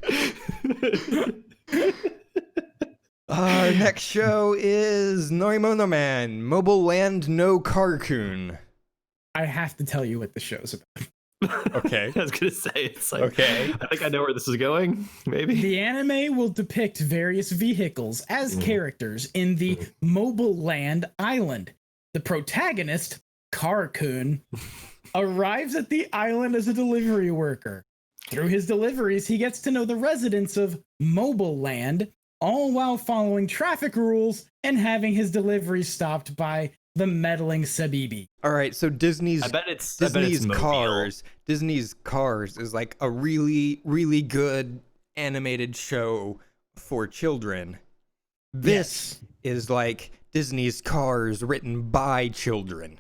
Our next show is Norimono Man, Mobile Land no Carcoon. I have to tell you what the show's about. Okay. I was gonna say it's like Okay. I think I know where this is going. Maybe The anime will depict various vehicles as characters in the Mobile Land Island. The protagonist, Carcoon, arrives at the island as a delivery worker. Through his deliveries, he gets to know the residents of Mobile Land, all while following traffic rules and having his deliveries stopped by the meddling Sabibi. All right, so Disney's I bet it's Disney's Mobile. Cars is like a really, really good animated show for children. This is like Disney's Cars written by children.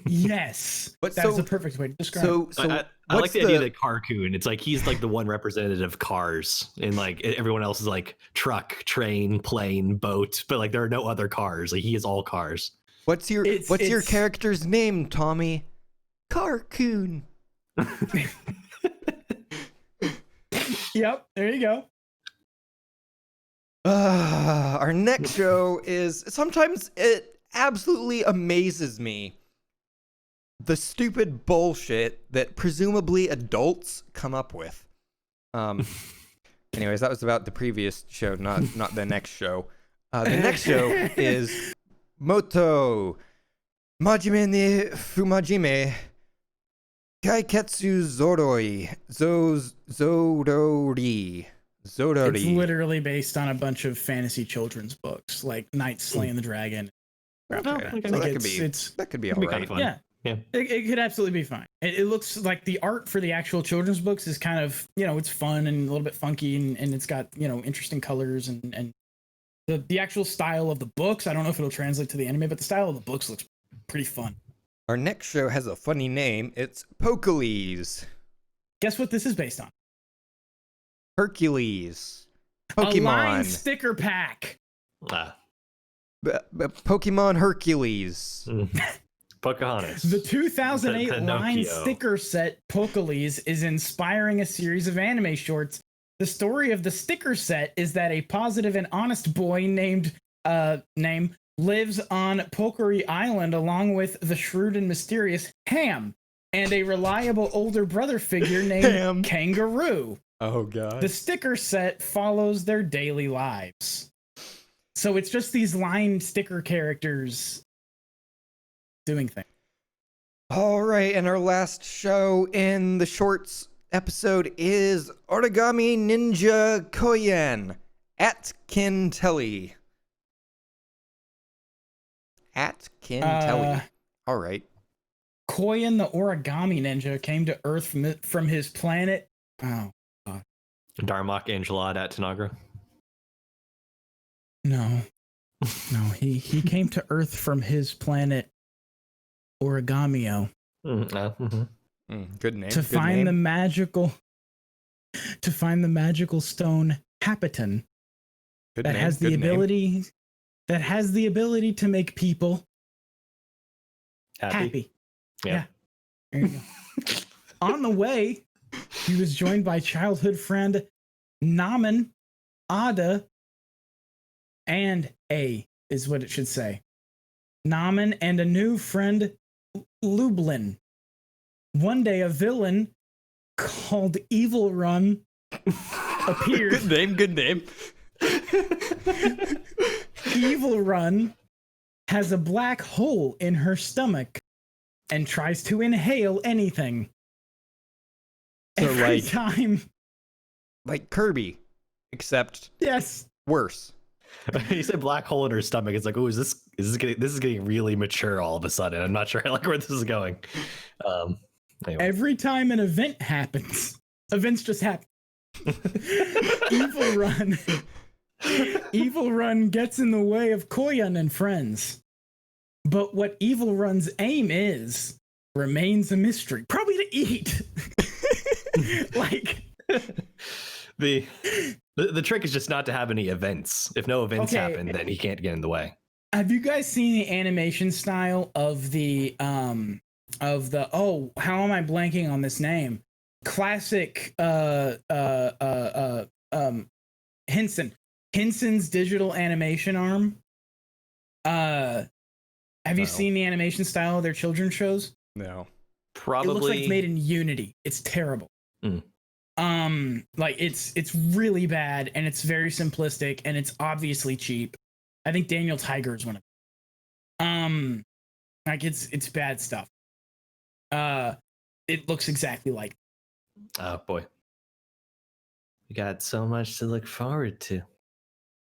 Yes, But that's so- the perfect way to describe it. So I like what's the idea that Carcoon. It's like he's like the one representative of cars, and like everyone else is like truck, train, plane, boat. But like there are no other cars. Like he is all cars. What's your It's- character's name, Tommy? Carcoon. Yep, there you go. Our next show is sometimes it absolutely amazes me. The stupid bullshit that presumably adults come up with. Anyways, that was about the previous show, not the next show. The next show is Moto Majime ni Fumajime Kaiketsu Zoroi Zodori. It's Zodori. literally based on a bunch of fantasy children's books, like Knight Slaying the Dragon. Okay. okay. So Like that could be it's that could be It'd be alright. kind of fun. yeah, It could absolutely be fine. It looks like the art for the actual children's books is kind of, it's fun and a little bit funky, and it's got, interesting colors, and the actual style of the books, I don't know if it'll translate to the anime, but the style of the books looks pretty fun. Our next show has a funny name. It's Pokeles. Guess what this is based on? Hercules. A line Pokemon. sticker pack. Pokemon Hercules. Pocahontas. The 2008 line Pinocchio. sticker set Pokeles is inspiring a series of anime shorts. The story of the sticker set is that a positive and honest boy named lives on Pokeri Island along with the shrewd and mysterious Ham and a reliable older brother figure named Ham. Kangaroo. Oh, God. The sticker set follows their daily lives. So it's just these line sticker characters doing things. All right, and our last show in the shorts episode is Origami Ninja Koyen at Kintelli. At Kintelli. All right. Koyen the origami ninja came to Earth from his planet. Oh, Darmok Angelad at Tanagra. no. No, he came to Earth from his planet Origamio Good name. to good find name. the magical stone Hapiton Good that name, has the good name. ability to make people happy. Yeah. There you go. On the way, he was joined by childhood friend Naman, Ada, and A is what it should say. Naman and a new friend Lublin. One day, a villain called Evil Run appeared. Good name, good name. Evil Run has a black hole in her stomach and tries to inhale anything. So, Every like- time. Like Kirby, except Yes. worse. He said black hole in her stomach. It's like, oh, this is getting really mature all of a sudden. I'm not sure I like where this is going. Anyway. Every time an event happens, events just happen. Evil Run gets in the way of Koyan and friends. But what Evil Run's aim is remains a mystery. Probably to eat. Like the trick is just not to have any events. If no events happen, then he can't get in the way. Have you guys seen the animation style of the how am I blanking on this name? Classic Hinson's digital animation arm. Have you seen the animation style of their children's shows? No. Probably. It looks like it's made in Unity. It's terrible. Like it's really bad and it's very simplistic and it's obviously cheap. I think Daniel Tiger is one of them. Like it's bad stuff. It looks exactly like. Oh boy. We got so much to look forward to.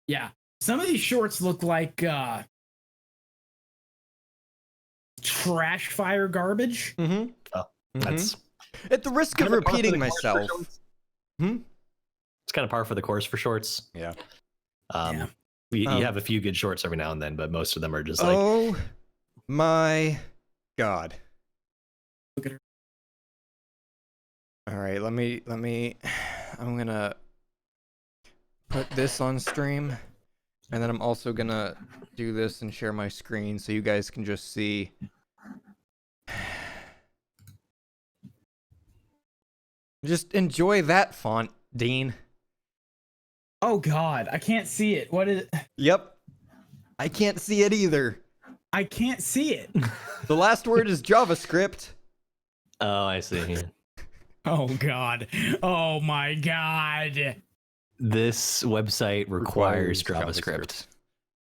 Yeah. Some of these shorts look like trash fire garbage. Mm-hmm. Oh, that's At the risk of kind of par for repeating the course for myself. shorts. Hmm? It's kind of par for the course for shorts. Yeah. Yeah. You have a few good shorts every now and then, but most of them are just like, Oh my God. Look at her. All right, let me I'm gonna put this on stream, and then I'm also gonna do this and share my screen so you guys can just see. Just enjoy that font, Dean. Oh God, I can't see it. What is it? Yep. I can't see it either. I can't see it. The last word is JavaScript. oh, I see. Oh God. Oh my God. This website requires JavaScript.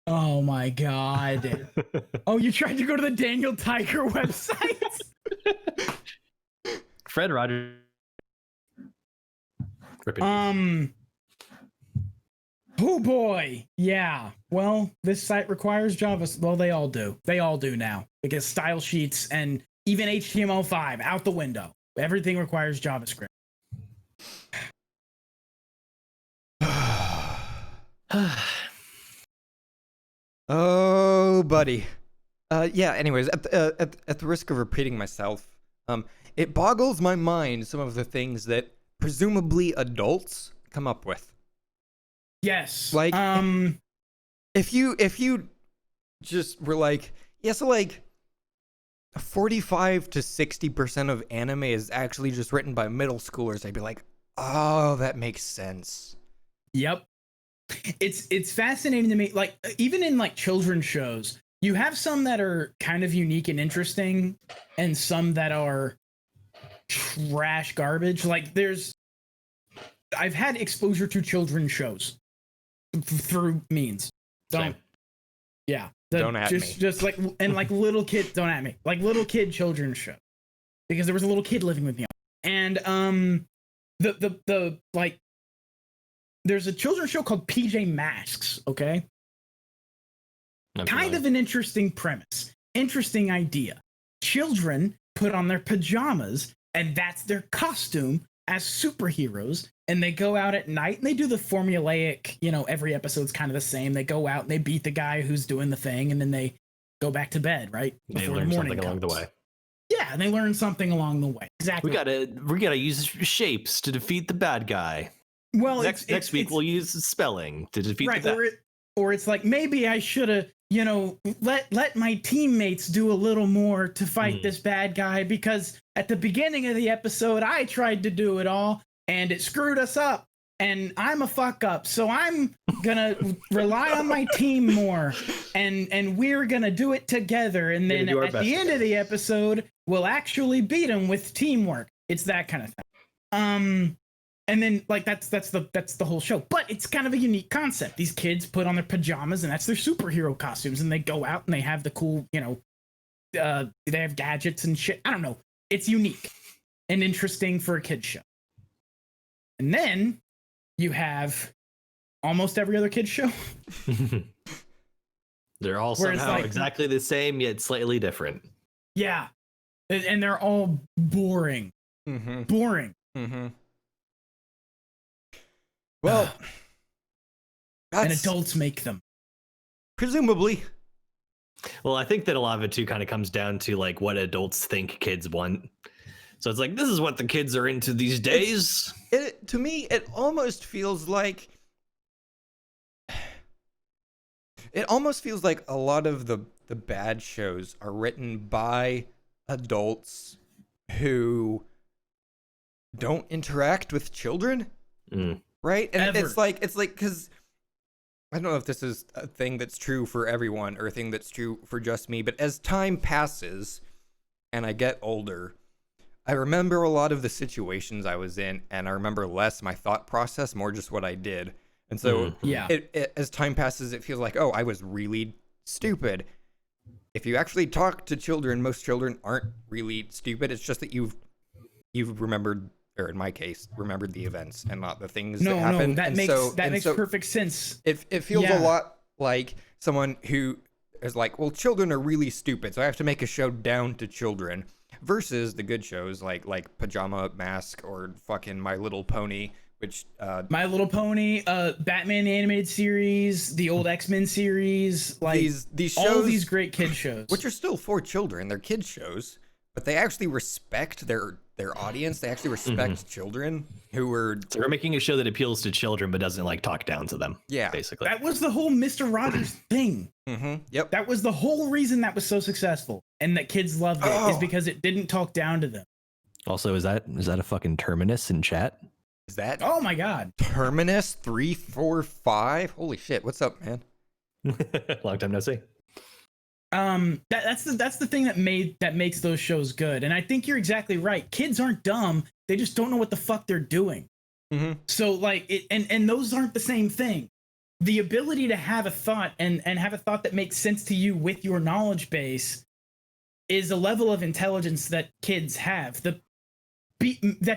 Oh my God. Oh, you tried to go to the Daniel Tiger website? Fred Rogers. Rip it. Oh boy. Yeah. Well, this site requires Java. Well, they all do. They all do now because style sheets and Even HTML5 out the window. Everything requires JavaScript. Oh, buddy. Yeah. Anyways, at the risk of repeating myself, it boggles my mind some of the things that presumably adults come up with. Yes. Like, if you just were like, yeah, so like 45 to 60% of anime is actually just written by middle schoolers, I'd be like, oh, that makes sense. Yep. It's fascinating to me. Like, even in like children's shows, you have some that are kind of unique and interesting, and some that are trash garbage. Like, I've had exposure to children's shows through means. Same. Yeah. Don't at me. Just like, and like little kid, don't at me. Like little kid children's show. Because there was a little kid living with me. And the like, there's a children's show called PJ Masks, okay? Kind of an interesting premise. Interesting idea. Children put on their pajamas, and that's their costume as superheroes, and they go out at night and they do the formulaic, every episode's kind of the same. They go out and they beat the guy who's doing the thing, and then they go back to bed, right? They learn something along the way. Yeah, and they learn something along the way. Exactly. We gotta use shapes to defeat the bad guy. Well, next week we'll use spelling to defeat the bad. Or it's like, maybe I should have, let my teammates do a little more to fight this bad guy, because at the beginning of the episode, I tried to do it all and it screwed us up, and I'm a fuck up. So I'm gonna rely on my team more, and we're gonna do it together. And then at the end of the episode, we'll actually beat him with teamwork. It's that kind of thing. And then like that's the whole show. But it's kind of a unique concept. These kids put on their pajamas, and that's their superhero costumes, and they go out and they have the cool, they have gadgets and shit. I don't know. It's unique and interesting for a kid's show. And then you have almost every other kid's show. They're all somehow exactly the same, yet slightly different. Yeah. And they're all boring. Mm-hmm. Boring. Mm-hmm. Well, and adults make them. Presumably. Well, I think that a lot of it too kind of comes down to like what adults think kids want. So it's like, this is what the kids are into these days. To me, it almost feels like a lot of the bad shows are written by adults who don't interact with children. Right? And it's like because I don't know if this is a thing that's true for everyone or a thing that's true for just me, but as time passes and I get older, I remember a lot of the situations I was in, and I remember less my thought process, more just what I did. And so as time passes, it feels like, oh, I was really stupid. If you actually talk to children, most children aren't really stupid. It's just that you've remembered, or in my case, remembered the events and not the things that happened. No, that makes perfect sense. It feels a lot like someone who is like, well, children are really stupid, so I have to make a show down to children, versus the good shows like Pajama Mask or fucking My Little Pony, which My Little Pony, Batman animated series, the old X-Men series, like these shows, all these great kid shows, which are still for children. They're kid shows, but they actually respect their audience. They actually respect children who were. So we're making a show that appeals to children but doesn't like talk down to them. Yeah, basically. That was the whole Mr. Rogers thing. Yep. That was the whole reason that was so successful and that kids loved it, is because it didn't talk down to them. Also, is that a fucking Terminus in chat? Is that? Oh my God. Terminus 345. Holy shit! What's up, man? Long time no see. That's the thing that makes those shows good. And I think you're exactly right. Kids aren't dumb. They just don't know what the fuck they're doing. So like it, and those aren't the same thing. The ability to have a thought and have a thought that makes sense to you with your knowledge base is a level of intelligence that kids have. That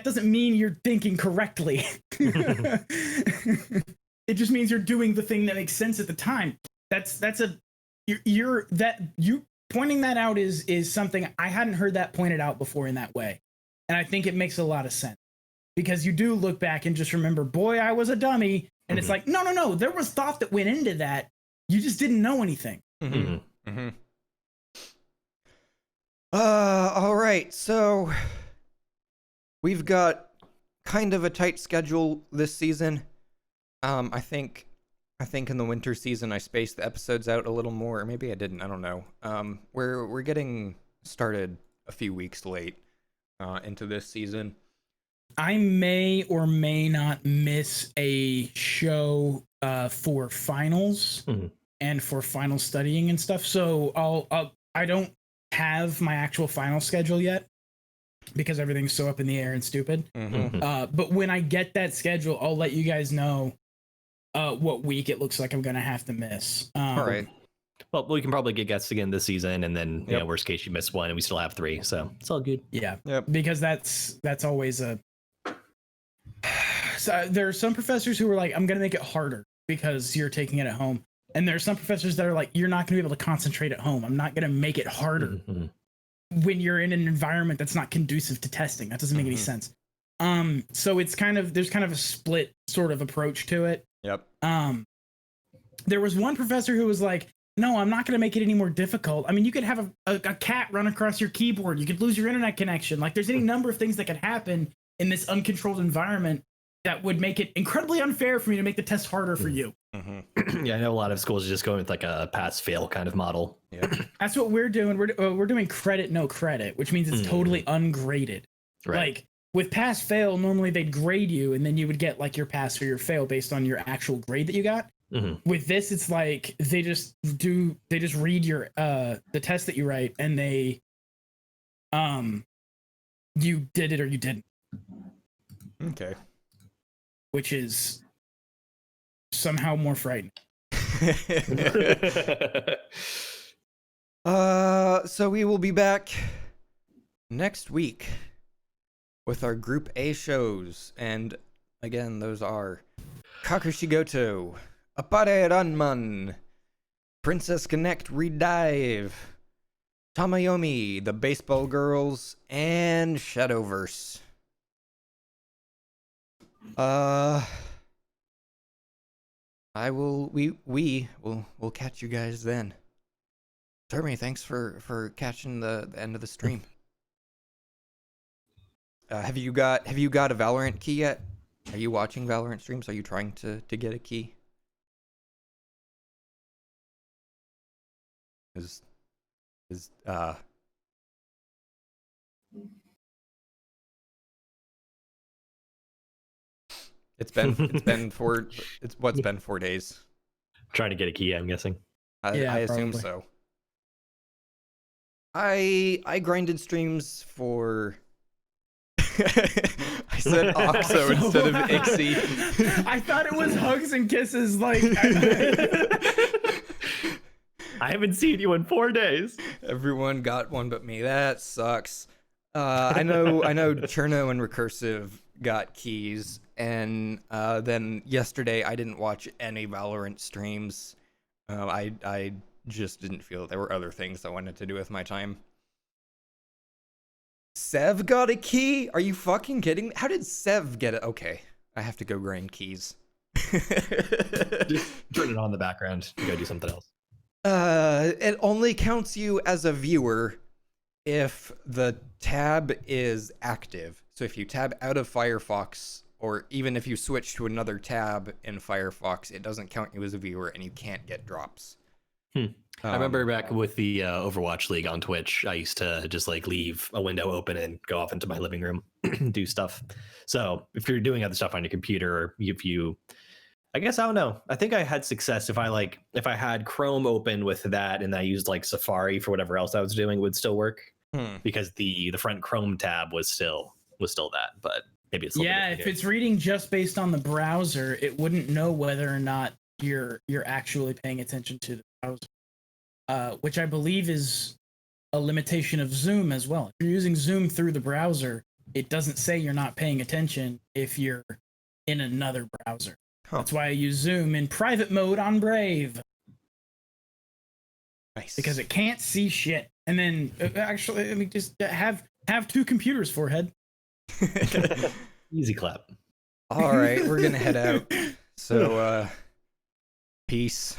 doesn't mean you're thinking correctly. It just means you're doing the thing that makes sense at the time. You pointing that out is something I hadn't heard that pointed out before in that way. And I think it makes a lot of sense because you do look back and just remember, boy, I was a dummy. And it's like, no. There was thought that went into that. You just didn't know anything. All right. So we've got kind of a tight schedule this season. I think in the winter season I spaced the episodes out a little more, or maybe I didn't. I don't know. We're getting started a few weeks late into this season. I may or may not miss a show for finals and for final studying and stuff. So I don't have my actual final schedule yet because everything's so up in the air and stupid. But when I get that schedule, I'll let you guys know what week it looks like I'm gonna have to miss. All right. Well, we can probably get guests again this season, and then you know, worst case you miss one, and we still have 3, so it's all good. Yeah. Because that's always a. So there are some professors who are like, I'm gonna make it harder because you're taking it at home, and there are some professors that are like, you're not gonna be able to concentrate at home. I'm not gonna make it harder when you're in an environment that's not conducive to testing. That doesn't make any sense. So it's there's kind of a split sort of approach to it. Yep. There was one professor who was like, no, I'm not going to make it any more difficult. I mean, you could have a cat run across your keyboard. You could lose your internet connection. Like, there's any number of things that could happen in this uncontrolled environment that would make it incredibly unfair for me to make the test harder for you. Yeah, I know a lot of schools are just going with like a pass-fail kind of model. Yeah. That's what we're doing. We're doing credit, no credit, which means it's totally ungraded. Right. Like, with pass-fail, normally they'd grade you, and then you would get, like, your pass or your fail based on your actual grade that you got. With this, it's like they just read your the test that you write, and they you did it or you didn't. Okay. Which is somehow more frightening. So we will be back next week with our Group A shows, and again, those are Kakushigoto, Apare Ranman, Princess Connect Redive, Tamayomi, The Baseball Girls, and Shadowverse. We'll catch you guys then. Jeremy, thanks for catching the end of the stream. Have you got a Valorant key yet? Are you watching Valorant streams? Are you trying to get a key? It's been 4 days. Trying to get a key, I'm guessing. I assume so. I grinded streams for I said OXO instead of IXI. I thought it was hugs and kisses. Like, I haven't seen you in 4 days. Everyone got one but me. That sucks. I know Cherno and Recursive got keys, and then yesterday I didn't watch any Valorant streams. I just didn't feel it. There were other things I wanted to do with my time. Sev got a key? Are you fucking kidding me? How did Sev get it? Okay, I have to go grind keys. Just turn it on in the background. You gotta do something else. It only counts you as a viewer if the tab is active. So if you tab out of Firefox, or even if you switch to another tab in Firefox, it doesn't count you as a viewer and you can't get drops. I remember back with the Overwatch League on Twitch, I used to just like leave a window open and go off into my living room, do stuff. So if you're doing other stuff on your computer, or if you, I guess, I don't know. I think I had success if I had Chrome open with that and I used like Safari for whatever else I was doing, it would still work because the front Chrome tab was still that, but maybe it's if it's reading just based on the browser, it wouldn't know whether or not you're actually paying attention to the browser, which I believe is a limitation of Zoom as well. If you're using Zoom through the browser, it doesn't say you're not paying attention if you're in another browser. That's why I use Zoom in private mode on Brave. I Nice. because it can't see shit. And then actually, let me just have 2 computers, forehead. Easy clap. All right, we're gonna head out. So, peace.